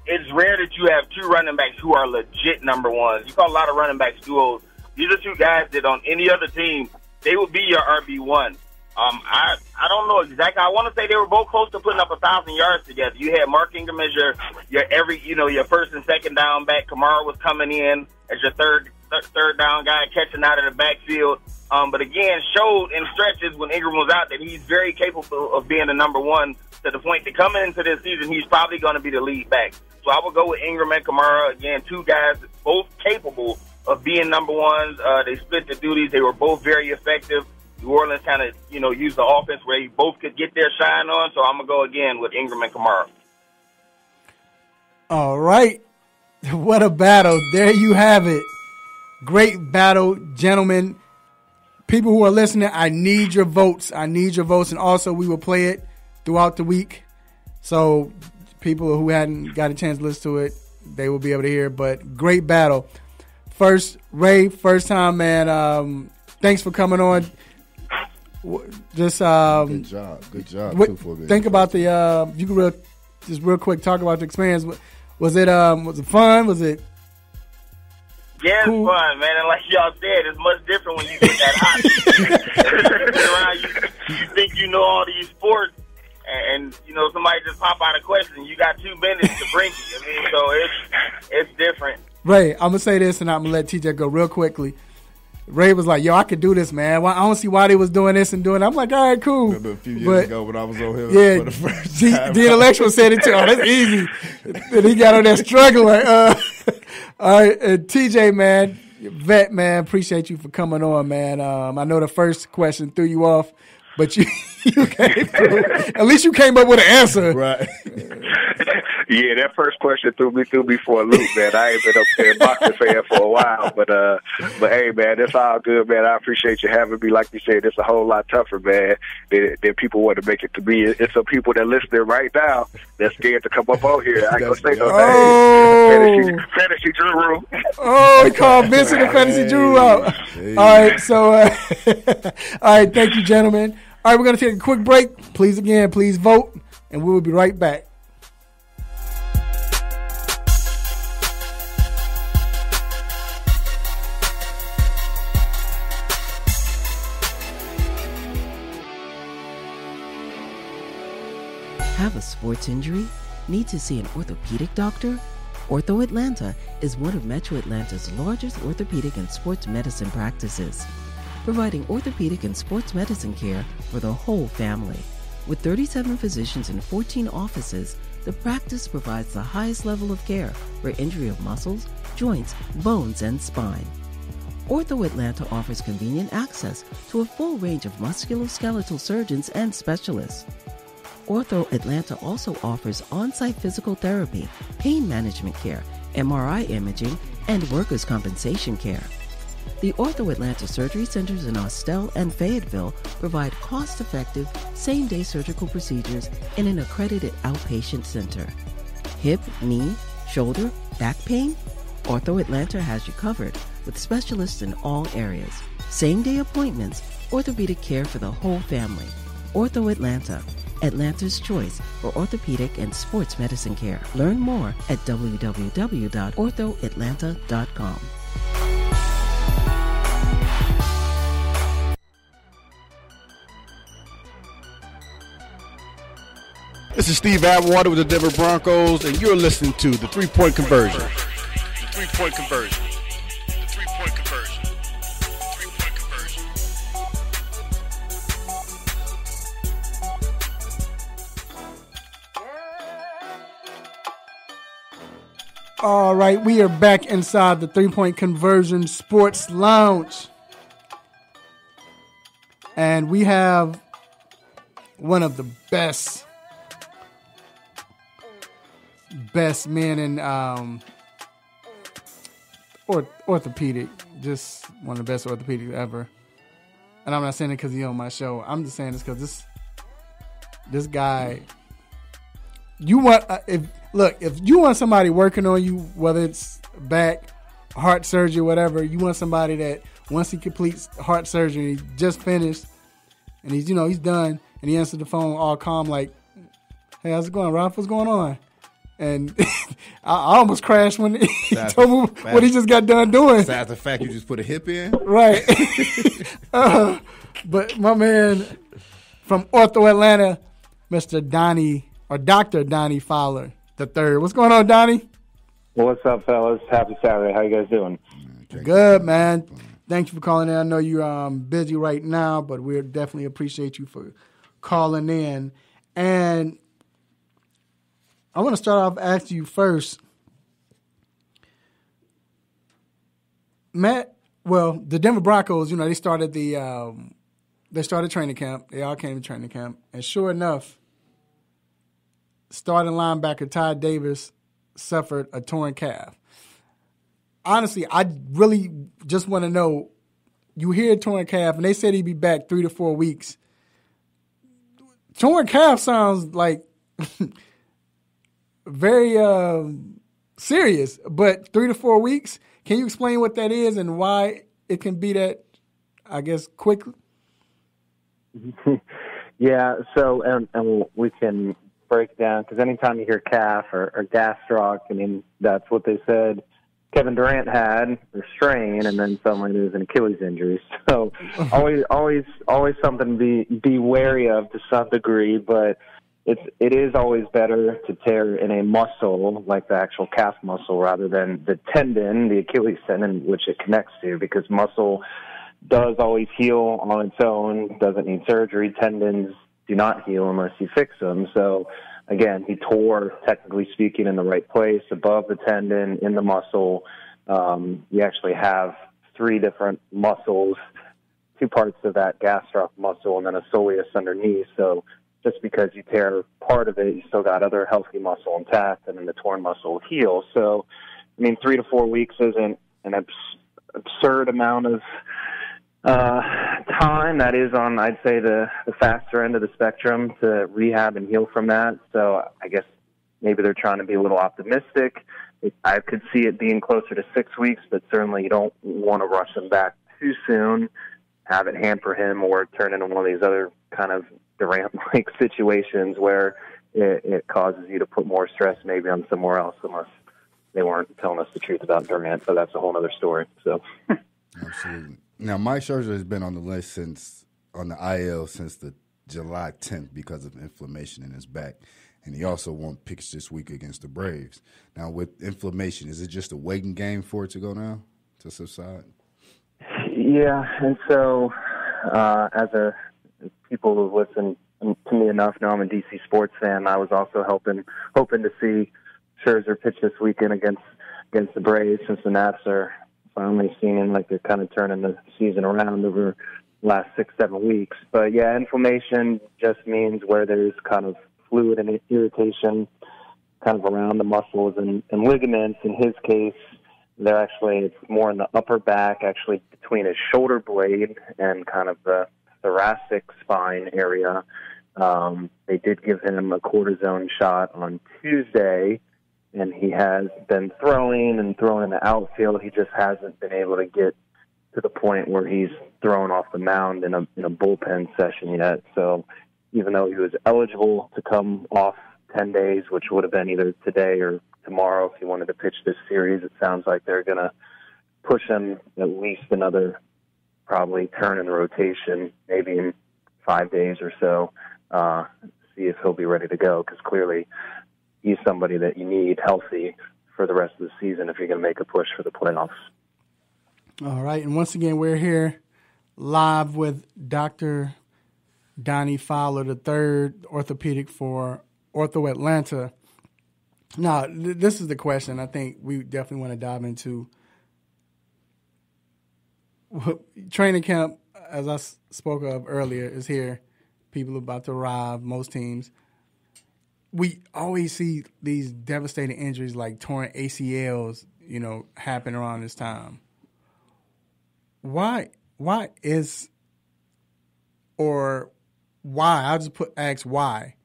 It's rare that you have two running backs who are legit number ones. You call a lot of running backs duos. These are two guys that on any other team, they would be your RB1. I don't know exactly. I want to say they were both close to putting up 1,000 yards together. You had Mark Ingram as your first and second down back. Kamara was coming in as your third down guy, catching out of the backfield. But again, showed in stretches when Ingram was out that he's very capable of being the number one, to the point that coming into this season, he's probably going to be the lead back. So I would go with Ingram and Kamara. Again, two guys both capable of being number ones. They split the duties. They were both very effective. New Orleans kind of, used the offense where you both could get their shine on. So I'm going to go again with Ingram and Kamara. All right. What a battle. There you have it. Great battle, gentlemen. People who are listening, I need your votes. And also, we will play it throughout the week. So people who hadn't got a chance to listen to it, they will be able to hear. But great battle. First, Ray, first time, man. Thanks for coming on. Just good job. Think about the you can just real quick talk about the experience. Was it fun? Was it? Yeah, cool? It's fun, man. And like y'all said, it's much different when you get that hot. You think you know all these sports, and somebody just pop out a question. You got 2 minutes to bring it. I mean, so it's different. Ray, I'm gonna say this, and I'm gonna let TJ go real quickly. Ray was like, "Yo, I could do this, man. I don't see why they was doing this and doing that." I'm like, "All right, cool." Remember a few years ago when I was on here for the first time. The intellectual said it too. Oh, that's easy. And he got on there struggling. All right, and TJ, man, vet, man, appreciate you for coming on, man. I know the first question threw you off, but you came through. At least you came up with an answer. Right. Yeah, that first question threw me for a loop, man. I ain't been up there boxing fan for a while, but hey, man, it's all good, man. I appreciate you having me. Like you said, it's a whole lot tougher, man, than people want to make it to be. It's some people that listening right now that's scared to come up on here. I ain't gonna say no names. Fantasy Guru. Oh, he called Vincent and Fantasy Guru out. All right, so all right, thank you, gentlemen. All right, we're gonna take a quick break. Please vote, and we will be right back. Have a sports injury? Need to see an orthopedic doctor? Ortho Atlanta is one of Metro Atlanta's largest orthopedic and sports medicine practices, providing orthopedic and sports medicine care for the whole family. With 37 physicians and 14 offices, the practice provides the highest level of care for injury of muscles, joints, bones, and spine. Ortho Atlanta offers convenient access to a full range of musculoskeletal surgeons and specialists. Ortho Atlanta also offers on-site physical therapy, pain management care, MRI imaging, and workers' compensation care. The Ortho Atlanta surgery centers in Austell and Fayetteville provide cost-effective, same-day surgical procedures in an accredited outpatient center. Hip, knee, shoulder, back pain? Ortho Atlanta has you covered with specialists in all areas. Same-day appointments, orthopedic care for the whole family. Ortho Atlanta, Atlanta's choice for orthopedic and sports medicine care. Learn more at www.orthoatlanta.com. This is Steve Atwater with the Denver Broncos, and you're listening to the 3-Point Conversion. The 3-Point Conversion. The 3-Point Conversion. The 3-Point Conversion. All right, we are back inside the 3-Point Conversion Sports Lounge. And we have one of the best men in orthopedic, just one of the best orthopedics ever. And I'm not saying it because he's on my show. I'm just saying this because this guy. You want if you want somebody working on you, whether it's back, heart surgery, whatever, you want somebody that once he completes heart surgery, he just finished, and he's done, and he answered the phone all calm like, "Hey, how's it going, Ralph? What's going on?" And I almost crashed when he told me what he just got done doing. Besides the fact you just put a hip in? Right. But my man from Ortho Atlanta, Mr. Donnie, or Dr. Donnie Fowler III. What's going on, Donnie? What's up, fellas? Happy Saturday. How you guys doing? Good, man. Thank you for calling in. I know you're busy right now, but we definitely appreciate you for calling in. And I want to start off asking you first, Matt. Well, the Denver Broncos, they started training camp. They all came to training camp, and sure enough, starting linebacker Ty Davis suffered a torn calf. Honestly, I really just want to know. You hear torn calf, and they said he'd be back 3 to 4 weeks. Torn calf sounds like very serious, but 3 to 4 weeks. Can you explain what that is and why it can be that, I guess, quickly? Yeah, so and we can break down, because anytime you hear calf or gastroc, I mean, that's what they said Kevin Durant had, a strain, and then suddenly there's an Achilles injury. So always something to be wary of to some degree, but it is always better to tear in a muscle, like the actual calf muscle, rather than the tendon, the Achilles tendon, which it connects to, because muscle does always heal on its own, doesn't need surgery. Tendons do not heal unless you fix them. So, again, he tore, technically speaking, in the right place, above the tendon, in the muscle. You actually have 3 different muscles, 2 parts of that gastroc muscle, and then a soleus underneath. So just because you tear part of it, you still got other healthy muscle intact, and then the torn muscle will heal. So, 3 to 4 weeks isn't an absurd amount of time. That is on, I'd say, the faster end of the spectrum to rehab and heal from that. So I guess maybe they're trying to be a little optimistic. I could see it being closer to 6 weeks, but certainly you don't want to rush him back too soon, have it hamper him, or turn into one of these other kind of Durant-like situations where it causes you to put more stress maybe on somewhere else, unless they weren't telling us the truth about Durant. So that's a whole other story. So absolutely. Now, Mike Scherzer has been on the list on the IL since the July 10th because of inflammation in his back. And he also won't pitch this week against the Braves. Now, with inflammation, is it just a waiting game for it to go down, to subside? Yeah, and so as people who listen to me enough know I'm a DC sports fan. I was also hoping to see Scherzer pitch this weekend against the Braves, since the Nats are finally seeming like they're kind of turning the season around over the last 6-7 weeks. But yeah, inflammation just means where there's kind of fluid and irritation kind of around the muscles and ligaments. In his case, it's more in the upper back, actually between his shoulder blade and kind of the thoracic spine area. They did give him a cortisone shot on Tuesday, and he has been throwing in the outfield. He just hasn't been able to get to the point where he's thrown off the mound in a bullpen session yet. So even though he was eligible to come off 10 days, which would have been either today or tomorrow if he wanted to pitch this series, it sounds like they're going to push him at least another probably turn in the rotation, maybe in 5 days or so, see if he'll be ready to go, because clearly he's somebody that you need healthy for the rest of the season if you're going to make a push for the playoffs. All right, and once again, we're here live with Dr. Donnie Fowler III, orthopedic for Ortho Atlanta. Now, this is the question I think we definitely want to dive into. Training camp, as I spoke of earlier, is here. People are about to arrive, most teams. We always see these devastating injuries like torn ACLs, happen around this time. Why? I'll just ask why.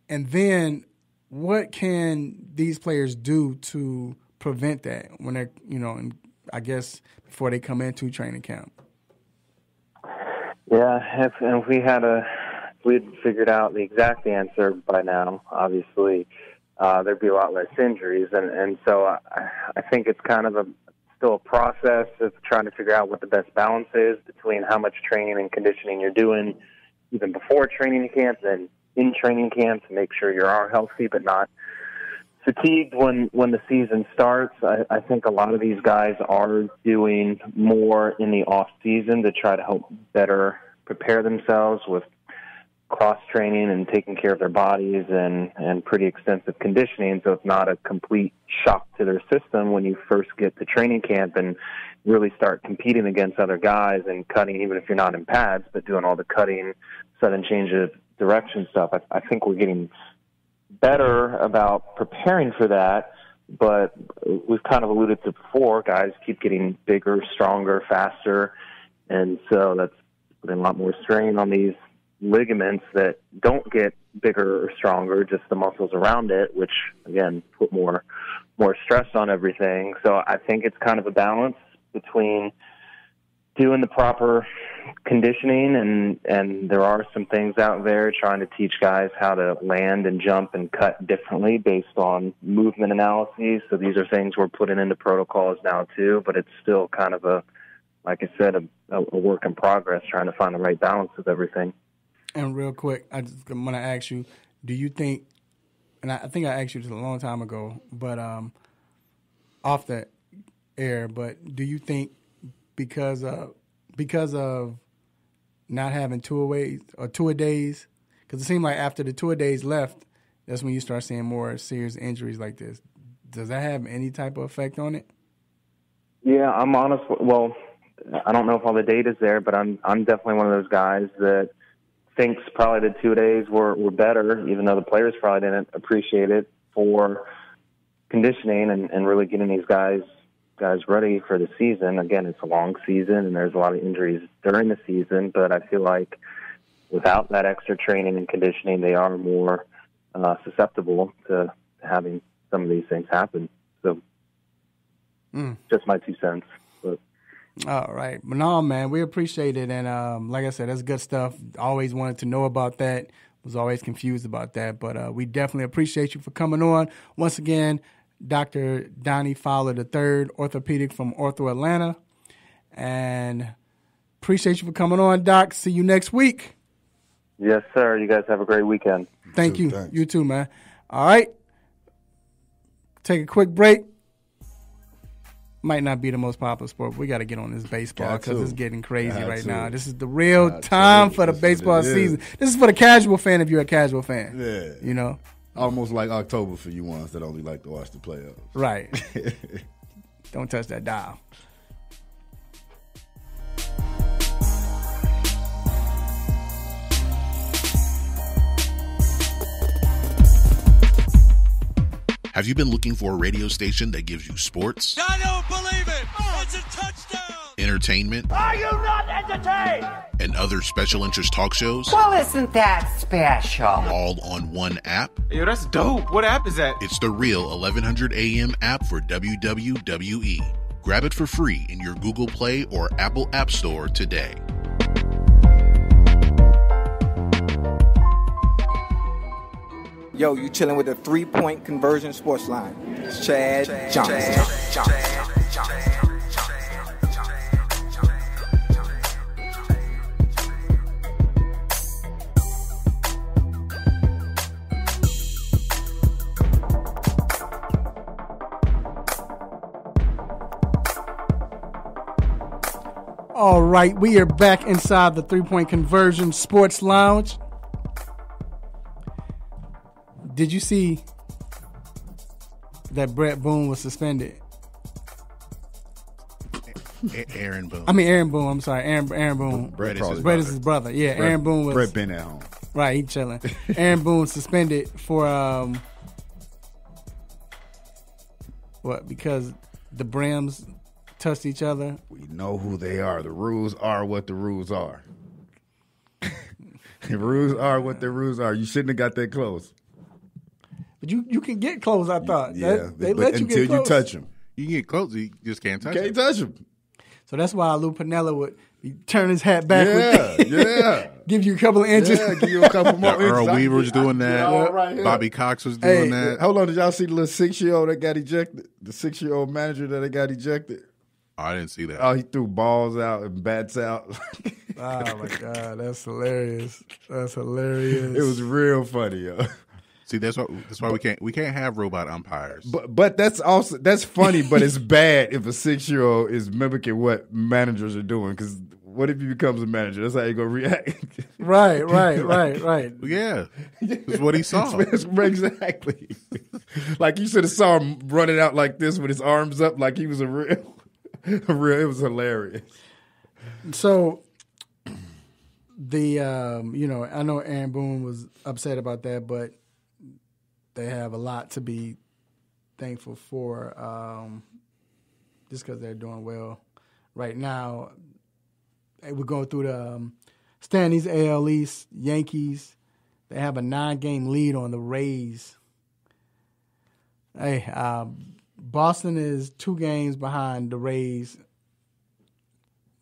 And then what can these players do to prevent that when they're, I guess before they come into training camp? Yeah, if we'd figured out the exact answer by now, obviously, there'd be a lot less injuries. And so I think it's kind of still a process of trying to figure out what the best balance is between how much training and conditioning you're doing even before training camp and in training camp to make sure you are healthy but not fatigued when the season starts. I think a lot of these guys are doing more in the off season to try to help better prepare themselves with cross-training and taking care of their bodies and pretty extensive conditioning, so it's not a complete shock to their system when you first get to training camp and really start competing against other guys and cutting, even if you're not in pads, but doing all the cutting, sudden change of direction stuff. I think we're getting better about preparing for that, but we've kind of alluded to before, guys keep getting bigger, stronger, faster, and so that's putting a lot more strain on these ligaments that don't get bigger or stronger, just the muscles around it, which again put more stress on everything. So I think it's kind of a balance between doing the proper conditioning and there are some things out there trying to teach guys how to land and jump and cut differently based on movement analyses. So these are things we're putting into protocols now too, but it's still kind of like I said, a work in progress, trying to find the right balance of everything. And real quick, I'm going to ask you, do you think, and I think I asked you this a long time ago, but off the air, but do you think because of not having two-a-days, because it seemed like after the two-a-days left, that's when you start seeing more serious injuries like this. Does that have any type of effect on it? Yeah, I'm honest. Well, I don't know if all the data's there, but I'm definitely one of those guys that thinks probably the 2 days were better, even though the players probably didn't appreciate it, for conditioning and really getting these guys ready for the season. Again, it's a long season and there's a lot of injuries during the season, but I feel like without that extra training and conditioning, they are more susceptible to having some of these things happen. So just my 2 cents. But. All right. But no, man, we appreciate it. And like I said, that's good stuff. Always wanted to know about that. Was always confused about that. But we definitely appreciate you for coming on. Once again, Dr. Donnie Fowler III, orthopedic from Ortho Atlanta. And appreciate you for coming on, Doc. See you next week. Yes, sir. You guys have a great weekend. Thank you. Thanks. You too, man. All right. Take a quick break. Might not be the most popular sport, but we got to get on this baseball because it's getting crazy right now. This is the real time for the baseball season. This is for the casual fan if you're a casual fan. Yeah. You know? Almost like October for you ones that only like to watch the playoffs. Right. Don't touch that dial. Have you been looking for a radio station that gives you sports, I don't believe it. It's a touchdown. entertainment, Are you not entertained? and other special interest talk shows? Well, isn't that special? All on one app? Yo, that's dope. What app is that? It's the real 1100 AM app for WWE. Grab it for free in your Google Play or Apple App Store today. Yo, you chilling with the 3-point conversion sports line. It's Chad Johnson. All right, we are back inside the 3-point conversion sports lounge. Did you see that Brett Boone was suspended? Aaron Boone. Aaron Boone. I'm sorry, Aaron Boone. Brett is his brother. Yeah, Aaron Boone was. Brett been at home. Right, he chilling. Aaron Boone suspended for what? Because the brims touched each other. We know who they are. The rules are what the rules are. The rules are what the rules are. You shouldn't have got that close. But you can get close, I thought. Yeah, they let you get close. Until you touch them. You can get close, you just can't touch Can't touch them. So that's why Lou Piniella would turn his hat backwards. Yeah. Give you a couple of inches. Yeah, give you a couple more inches. Earl Weaver was doing that. Yeah, right here. Bobby Cox was doing that. Hold on, did y'all see the little 6-year-old that got ejected? The 6-year-old manager that got ejected? Oh, I didn't see that. Oh, he threw balls out and bats out. Oh my God, that's hilarious. That's hilarious. It was real funny, yo. See, that's why we can't have robot umpires. But that's funny, but it's bad if a 6-year-old is mimicking what managers are doing. Because what if he becomes a manager? That's how you gonna react. Right. Yeah, that's what he saw. Exactly. Like you should have saw him running out like this with his arms up, like he was a real. It was hilarious. So the I know Aaron Boone was upset about that, but they have a lot to be thankful for, just because they're doing well right now. We're going through the standings, AL East. Yankees, they have a 9-game lead on the Rays. Hey, Boston is 2 games behind the Rays.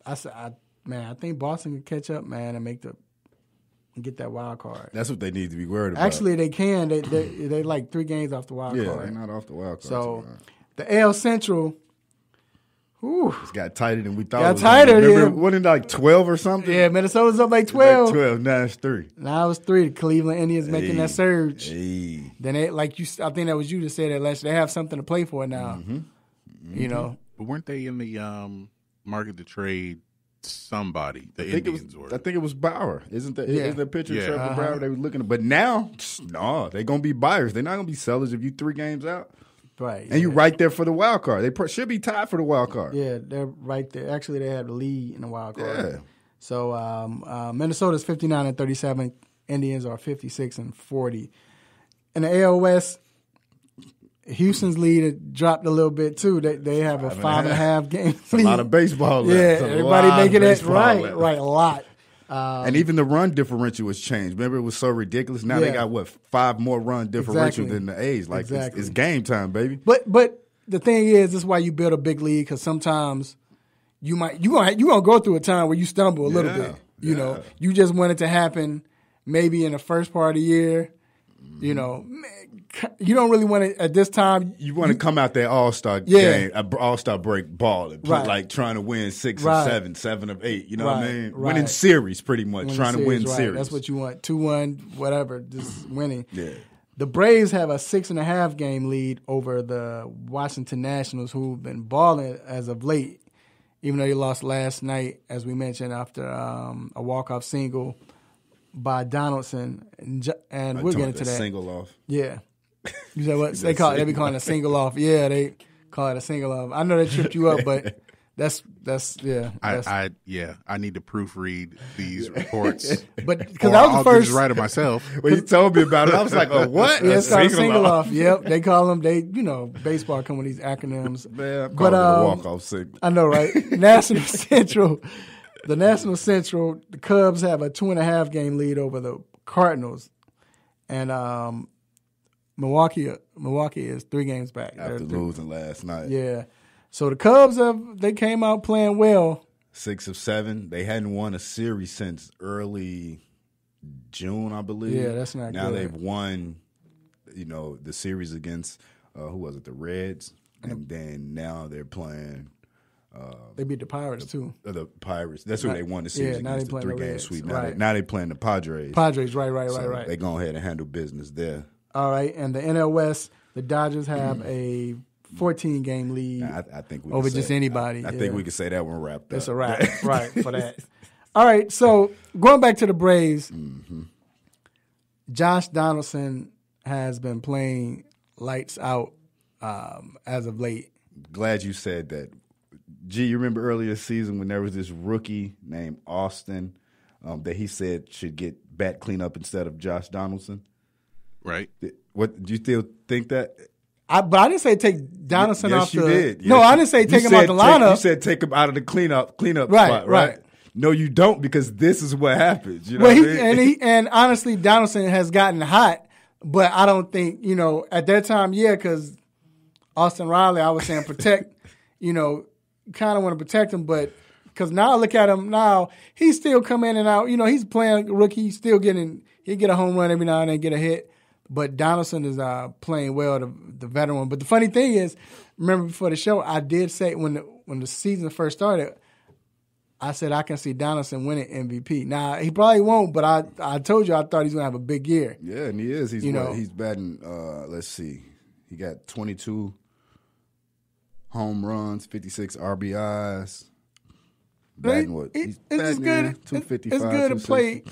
I think Boston can catch up, man, and get that wild card. That's what they need to be worried about. Actually, they can. They like 3 games off the wild card. Yeah, they're not off the wild card. So the AL Central, it's got tighter than we thought. Got tighter. Remember, wasn't it like 12 or something? Yeah, Minnesota's up like 12. Like 12. Now it's 3. Now it's 3. The Cleveland Indians making that surge. Hey. Then they, I think that was you that said that last. They have something to play for now. Mm-hmm. But weren't they in the market to trade somebody? The Indians were. I think it was Bauer. Isn't the pitcher Trevor Bauer? They were looking at, but now, no, they're gonna be buyers. They're not gonna be sellers if you 3 games out. Right. And you right there for the wild card. They should be tied for the wild card. Yeah, they're right there. Actually, they have the lead in the wild card. Yeah. So Minnesota's 59-37. Indians are 56-40. In the AL West, Houston's lead dropped a little bit too. They have a 5.5 game lead. It's a lot of baseball left. Yeah, everybody making that right, a lot. And even the run differential has changed. Remember, it was so ridiculous. Now they got 5 more run differential than the A's. Like it's game time, baby. But the thing is, this is why you build a big league, because sometimes you gonna go through a time where you stumble a little bit. You know, you just want it to happen maybe in the first part of the year. You know, you don't really want to at this time. You want to come out there All-Star game, All-Star break balling, like trying to win 6 or 7, 7 of 8. You know what I mean? Winning series, pretty much. Trying to win series. That's what you want. 2-1, whatever, just winning. Yeah. The Braves have a 6.5 game lead over the Washington Nationals, who've been balling as of late, even though they lost last night, as we mentioned, after a walk-off single by Donaldson, and we'll get into that. Single off. Yeah. You said what? They be calling it a single off. Yeah, they call it a single off. I know they tripped you up, but That's yeah. I need to proofread these reports. But because that was the first, just write it myself. When you told me about it, I was like, "Oh, what?" Yeah, it's called single off. Yep, they call them. Baseball come with these acronyms. Man, I'm calling it a walk-off signal. I know, right? National Central. The National Central. The Cubs have a 2.5 game lead over the Cardinals, and Milwaukee is 3 games back after losing last night. Yeah. So the Cubs they came out playing well. 6 of 7. They hadn't won a series since early June, I believe. Yeah, that's not now good. They've won, the series against who was it? The Reds, and then now they're playing. They beat the Pirates too. The Pirates. That's who they won the series against. The 3-game sweep. Now they playing the Padres. Padres, right. They go ahead and handle business there. All right, and the NL West, the Dodgers have a 14-game lead. I think we over can just say, anybody. I think we can say that one wrapped up. It's a wrap, right, for that. All right, so going back to the Braves, Josh Donaldson has been playing lights out as of late. Glad you said that. G, you remember earlier this season when there was this rookie named Austin that he said should get bat cleanup instead of Josh Donaldson? Right. What do you still think that? But I didn't say take Donaldson off you the. Did. No, I didn't say take him out the lineup. You said take him out of the cleanup spot, right? No, you don't, because this is what happens. You know what I mean? and honestly, Donaldson has gotten hot, but I don't think at that time, because Austin Riley, I was saying protect, kind of want to protect him, but because now I look at him now, he's still coming in and out. He's playing rookie, he's still he get a home run every now and then, get a hit. But Donaldson is playing well, the veteran one. But the funny thing is, remember before the show, I did say when the season first started, I said I can see Donaldson winning MVP. Now, he probably won't, but I told you I thought he's going to have a big year. Yeah, and he is. He's batting, let's see, he got 22 home runs, 56 RBIs. Batting what? He's batting good. 255. It's good to play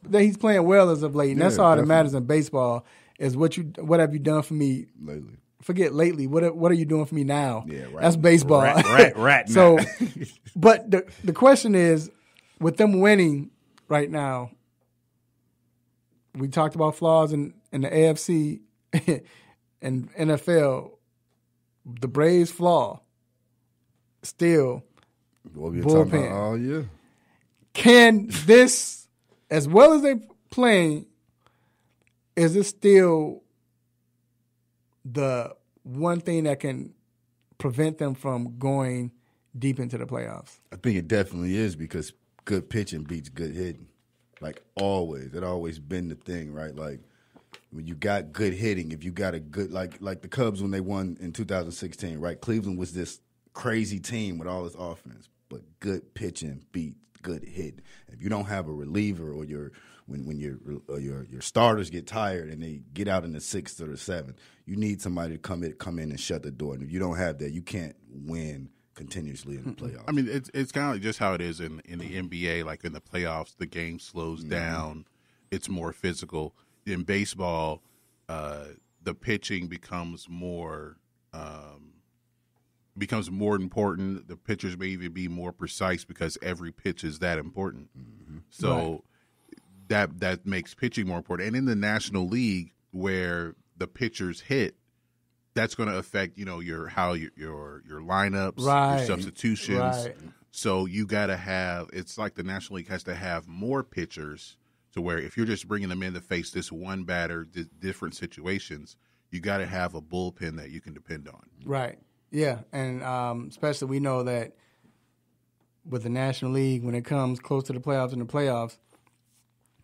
that he's playing well as of late. And that's all that matters in baseball is what have you done for me lately? Forget lately. What are you doing for me now? Yeah, right. That's baseball. Right. So, but the question is, with them winning right now, we talked about flaws in the AFC and NFL. The Braves' flaw still bullpen. Oh yeah. Can this, as well as they playing, is this still the one thing that can prevent them from going deep into the playoffs? I think it definitely is, because good pitching beats good hitting. Like always. It's always been the thing, right? Like when you got good hitting, if you got a good, like the Cubs when they won in 2016, right? Cleveland was this crazy team with all this offense, but good pitching beats good hitting. If you don't have a reliever, or when your starters get tired and they get out in the 6th or the 7th, you need somebody to come in and shut the door. And if you don't have that, you can't win continuously in the playoffs. I mean, it's kind of like just how it is in the NBA. Like in the playoffs, the game slows down. It's more physical. In baseball, the pitching becomes more important. The pitchers may even be more precise because every pitch is that important. So that makes pitching more important. And in the National League, where the pitchers hit, that's going to affect your lineups, your substitutions. Right. So you got to have. It's like the National League has to have more pitchers, to where if you're just bringing them in to face this one batter, different situations, you got to have a bullpen that you can depend on. Right. Yeah, and especially we know that with the National League, when it comes close to the playoffs,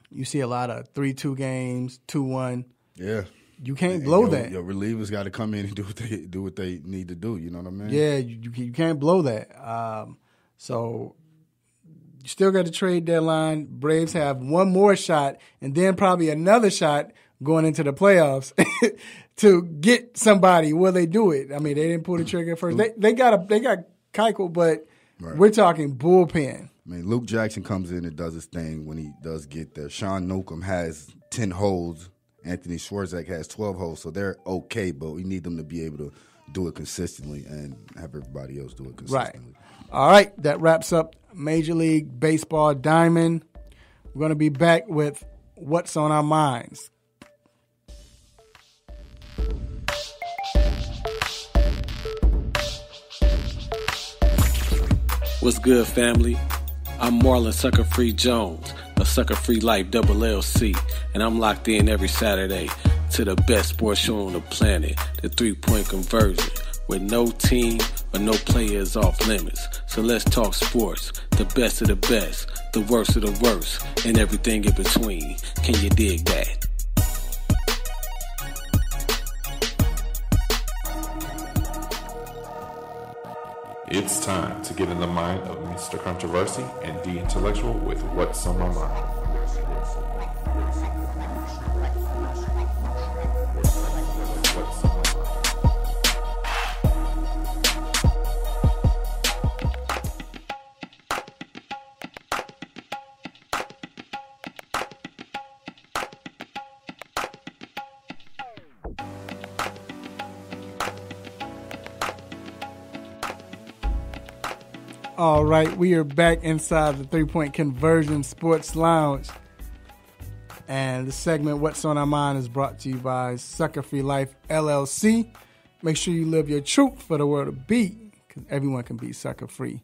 you see a lot of 3-2 games, 2-1. Yeah. You can't blow that. Your relievers got to come in and do what they need to do. You know what I mean? Yeah, you can't blow that. So you still got the trade deadline. Braves have one more shot, and then probably another shot going into the playoffs to get somebody. Will they do it? I mean, they didn't pull the trigger first. They got Keuchel, but we're talking bullpen. I mean, Luke Jackson comes in and does his thing when he does get there. Sean Newcomb has 10 holes. Anthony Swarzak has 12 holes, so they're okay, but we need them to be able to do it consistently and have everybody else do it Right. consistently. All right, that wraps up Major League Baseball Diamond. We're going to be back with What's on Our Minds. What's good, family? I'm Marlon Sucker Free Jones, a Sucker Free Life LLC, and I'm locked in every Saturday to the best sports show on the planet, the 3-Point Conversion, where no team or no player is off limits. So let's talk sports, the best of the best, the worst of the worst, and everything in between. Can you dig that? It's time to get in the mind of Mr. Controversy and the Intellectual with What's on My Mind. All right, we are back inside the 3-Point Conversion Sports Lounge. And the segment, What's on Our Mind, is brought to you by Sucker Free Life LLC. Make sure you live your truth for the world to beat, because everyone can be sucker free.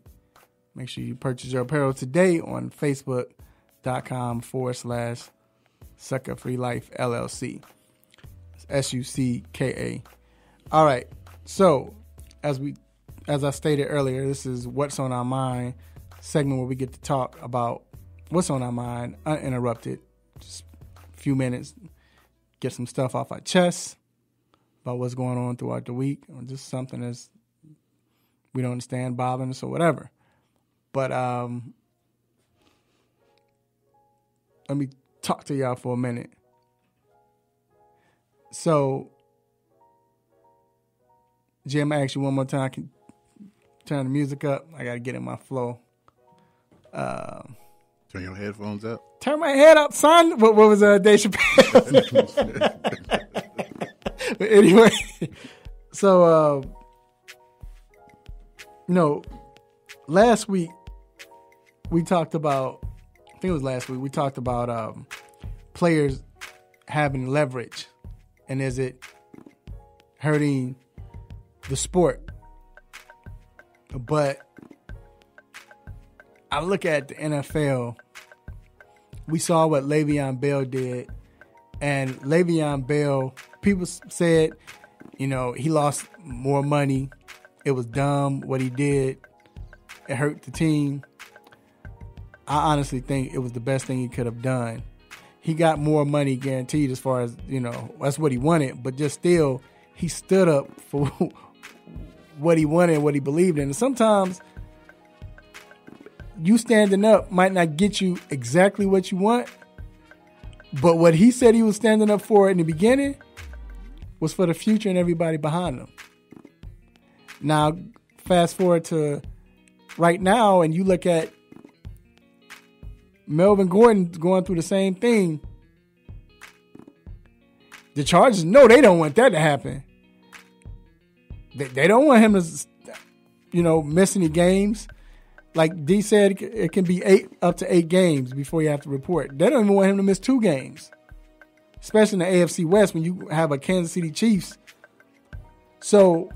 Make sure you purchase your apparel today on Facebook.com/Sucker Free Life LLC. It's SUCKA. All right, so as I stated earlier, this is What's on Our Mind, segment where we get to talk about what's on our mind, uninterrupted. Just a few minutes, get some stuff off our chest about what's going on throughout the week, or just something that's we don't understand, bothering us or whatever. But let me talk to y'all for a minute. So, Jim, I ask you one more time. I can turn the music up. I got to get in my flow. Turn your headphones up. Turn my head up, son. What was Dave Chappelle? But anyway, so last week we talked about. I think it was last week. We talked about players having leverage, and is it hurting the sport? But I look at the NFL. We saw what Le'Veon Bell did, and Le'Veon Bell, people said, he lost more money. It was dumb what he did. It hurt the team. I honestly think it was the best thing he could have done. He got more money guaranteed as far as, that's what he wanted, but just still, he stood up for what he wanted, what he believed in. And sometimes you standing up might not get you exactly what you want, but what he said he was standing up for in the beginning was for the future and everybody behind him. Now, fast forward to right now, and you look at Melvin Gordon going through the same thing. The Chargers, no, they don't want that to happen. They don't want him to, miss any games. Like D said, it can be up to 8 games before you have to report. They don't even want him to miss 2 games, especially in the AFC West when you have a Kansas City Chiefs. So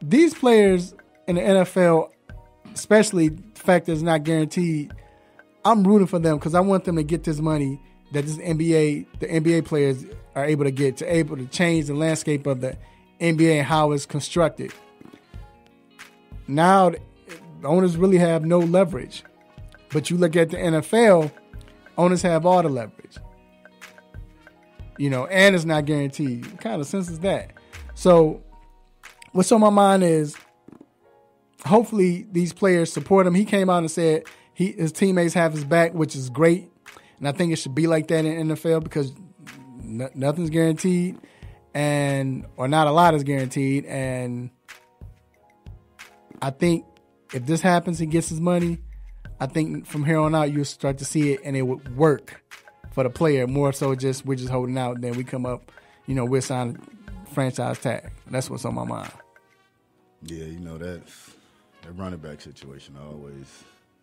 these players in the NFL, especially the fact that it's not guaranteed, I'm rooting for them because I want them to get this money that the NBA players are able to get, able to change the landscape of the NBA and how it's constructed. Now, the owners really have no leverage. But you look at the NFL, owners have all the leverage. And it's not guaranteed. What kind of sense is that? So, what's on my mind is, hopefully these players support him. He came out and said his teammates have his back, which is great. And I think it should be like that in the NFL because nothing's guaranteed. Or not a lot is guaranteed. And I think if this happens, he gets his money, I think from here on out, you'll start to see it and it would work for the player more so we're just holding out. And then we come up, we're signing franchise tag. That's what's on my mind. Yeah, you know that running back situation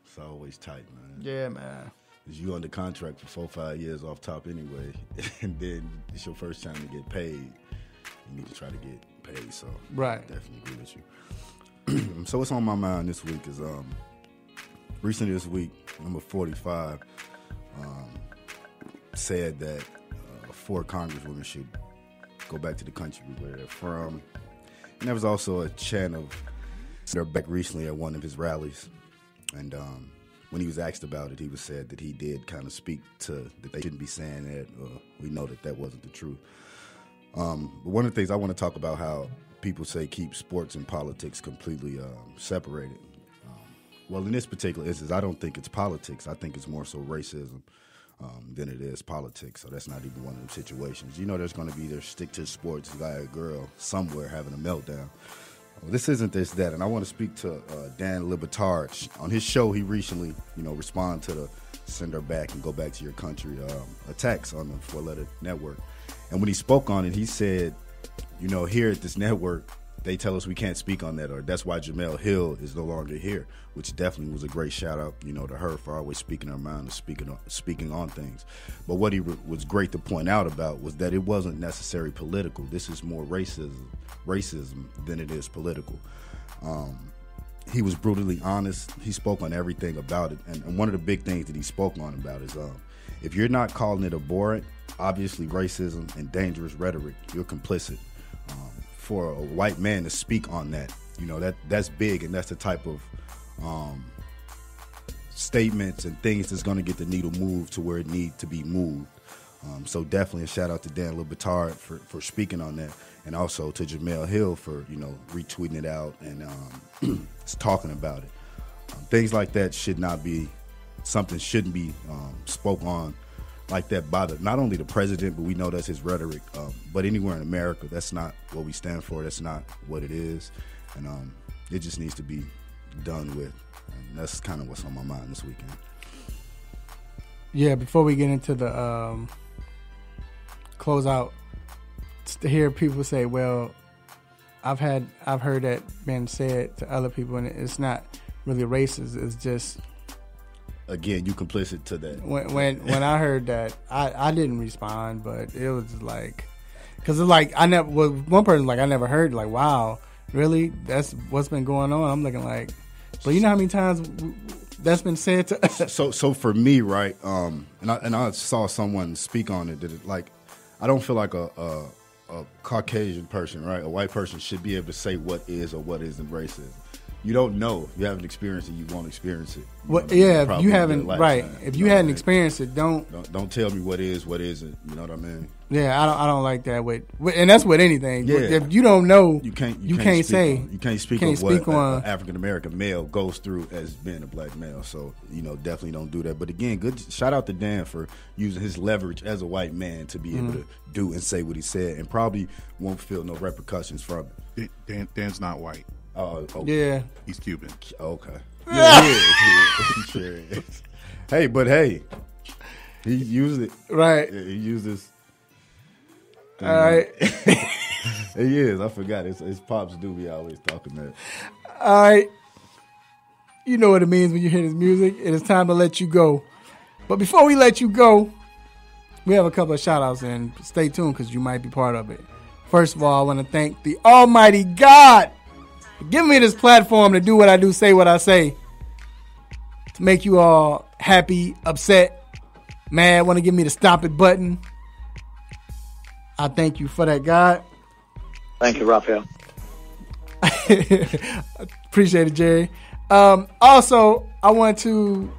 it's always tight, man. Yeah, man. Because you under contract for 4-5 years off top anyway, and then it's your first time to get paid. You need to try to get paid. So right, I definitely agree with you. So what's on my mind this week is recently this week, number 45 said that 4 congresswomen should go back to the country where they're from. And there was also a chant of they're back recently at one of his rallies. And when he was asked about it, he was said that he did kind of speak to that they shouldn't be saying that. We know that wasn't the truth. But one of the things I want to talk about how people say keep sports and politics completely separated. Well, in this particular instance, I don't think it's politics. I think it's more so racism than it is politics. So that's not even one of them situations. You know there's going to be either stick to sports guy or girl somewhere having a meltdown. Well, this isn't this, that. And I want to speak to Dan Libertard. On his show, he recently, responded to the send her back and go back to your country attacks on the 4-letter network. And when he spoke on it, he said, here at this network, they tell us we can't speak on that, or that's why Jemele Hill is no longer here, which definitely was a great shout out, to her for always speaking her mind and speaking on things. But what he was great to point out about was that it wasn't necessarily political. This is more racism than it is political. He was brutally honest. He spoke on everything about it, and one of the big things that he spoke on about is if you're not calling it abhorrent, obviously racism and dangerous rhetoric, you're complicit. For a white man to speak on that, that's big, and that's the type of statements and things that's going to get the needle moved to where it needs to be moved. So definitely a shout out to Dan Libertard for speaking on that, and also to Jemele Hill for retweeting it out and talking about it. Things like that shouldn't be spoke on like that by not only the president, but we know that's his rhetoric. But anywhere in America, that's not what we stand for. That's not what it is, and it just needs to be done with. And that's kind of what's on my mind this weekend. Yeah, before we get into the closeout, to hear people say, "Well, I've heard that been said to other people, and it's not really racist. It's just." Again, you complicit to that. When I heard that, I didn't respond, but it was like, because it's like one person like I never heard, like, wow, really, that's what's been going on. I'm looking like, but you know how many times that's been said to us. So for me, right, and I saw someone speak on it that I don't feel like a Caucasian person, right, a white person should be able to say what is or what isn't racism. You don't know. You haven't experienced it. You won't experience it. If you haven't, right? If you hadn't experienced it, don't tell me what is, what isn't. You know what I mean? Yeah, I don't like that with and that's with anything. Yeah. If you don't know, you can't say. You can't speak on what an African American male goes through as being a black male. So definitely don't do that. But again, good shout out to Dan for using his leverage as a white man to be able to do and say what he said, and probably won't feel no repercussions from it. Dan's not white. Okay. Yeah, he's Cuban. Okay. Yeah, he sure is. Hey, he used it right. Yeah, he used this. All right. He is. I forgot. His pops do be always talking that. All right. You know what it means when you hear this music. It is time to let you go. But before we let you go, we have a couple of shout outs, and stay tuned because you might be part of it. First of all, I want to thank the Almighty God for giving me this platform to do what I do, say what I say, to make you all happy, upset, mad, want to give me the stop it button. I thank you for that, God. Thank you, Raphael. Appreciate it, Jerry. Also, I want to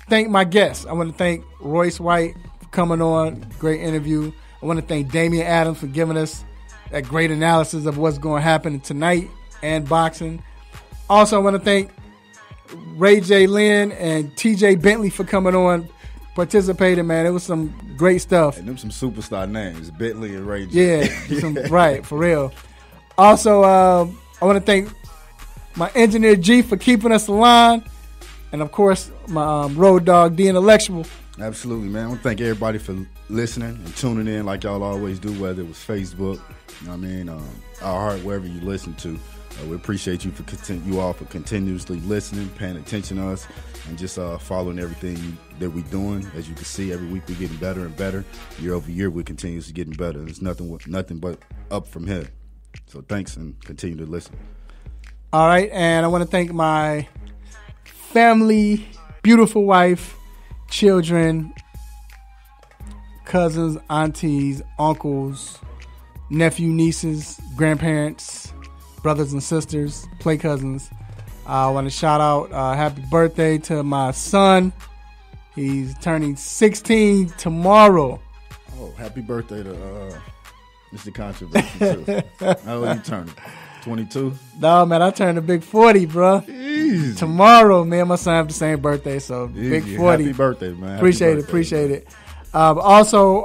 thank my guests. I want to thank Royce White for coming on. Great interview. I want to thank Damian Adams for giving us that great analysis of what's going to happen tonight and boxing. Also, I want to thank Ray J. Lynn and TJ Bentley for coming on, participating, man. It was some great stuff. And them some superstar names, Bentley and Ray J. Yeah, right, for real. Also, I want to thank my engineer G for keeping us aligned. And, of course, my road dog, The Intellectual, Absolutely, man. I want to thank everybody for listening and tuning in like y'all always do, whether it was Facebook, you know what I mean, our heart, wherever you listen to. We appreciate you you all for continuously listening, paying attention to us, and just following everything that we're doing. As you can see, every week we're getting better and better. Year over year, we're continuously getting better. There's nothing but up from here. So thanks, and continue to listen. All right, and I want to thank my family, beautiful wife, children, cousins, aunties, uncles, nephew, nieces, grandparents, brothers and sisters, play cousins. I want to shout out happy birthday to my son. He's turning 16 tomorrow. Oh, happy birthday to Mr. Controversy, too. How old are you turning? 22? No, man, I turned a big 40, bro. Easy. Tomorrow, me and my son have the same birthday, so Easy. big 40. Happy birthday, man. Appreciate it. Also,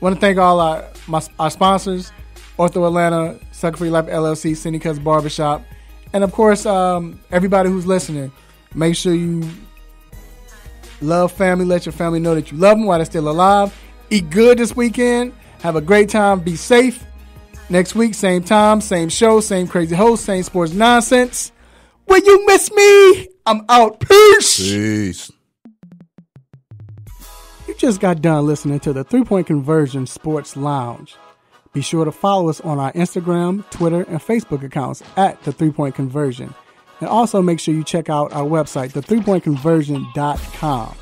want to thank all our sponsors, Ortho Atlanta, Sucker Free Life LLC, Cindy Cuts Barbershop, and of course, everybody who's listening. Make sure you love family. Let your family know that you love them while they're still alive. Eat good this weekend. Have a great time. Be safe. Next week, same time, same show, same crazy host, same sports nonsense. Will you miss me? I'm out. Peace. You just got done listening to the 3-Point Conversion Sports Lounge. Be sure to follow us on our Instagram, Twitter, and Facebook accounts at The 3-Point Conversion. And also make sure you check out our website, the3pointconversion.com.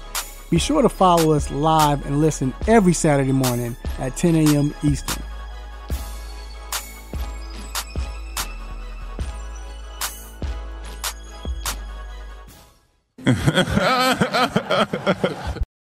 Be sure to follow us live and listen every Saturday morning at 10 a.m. Eastern.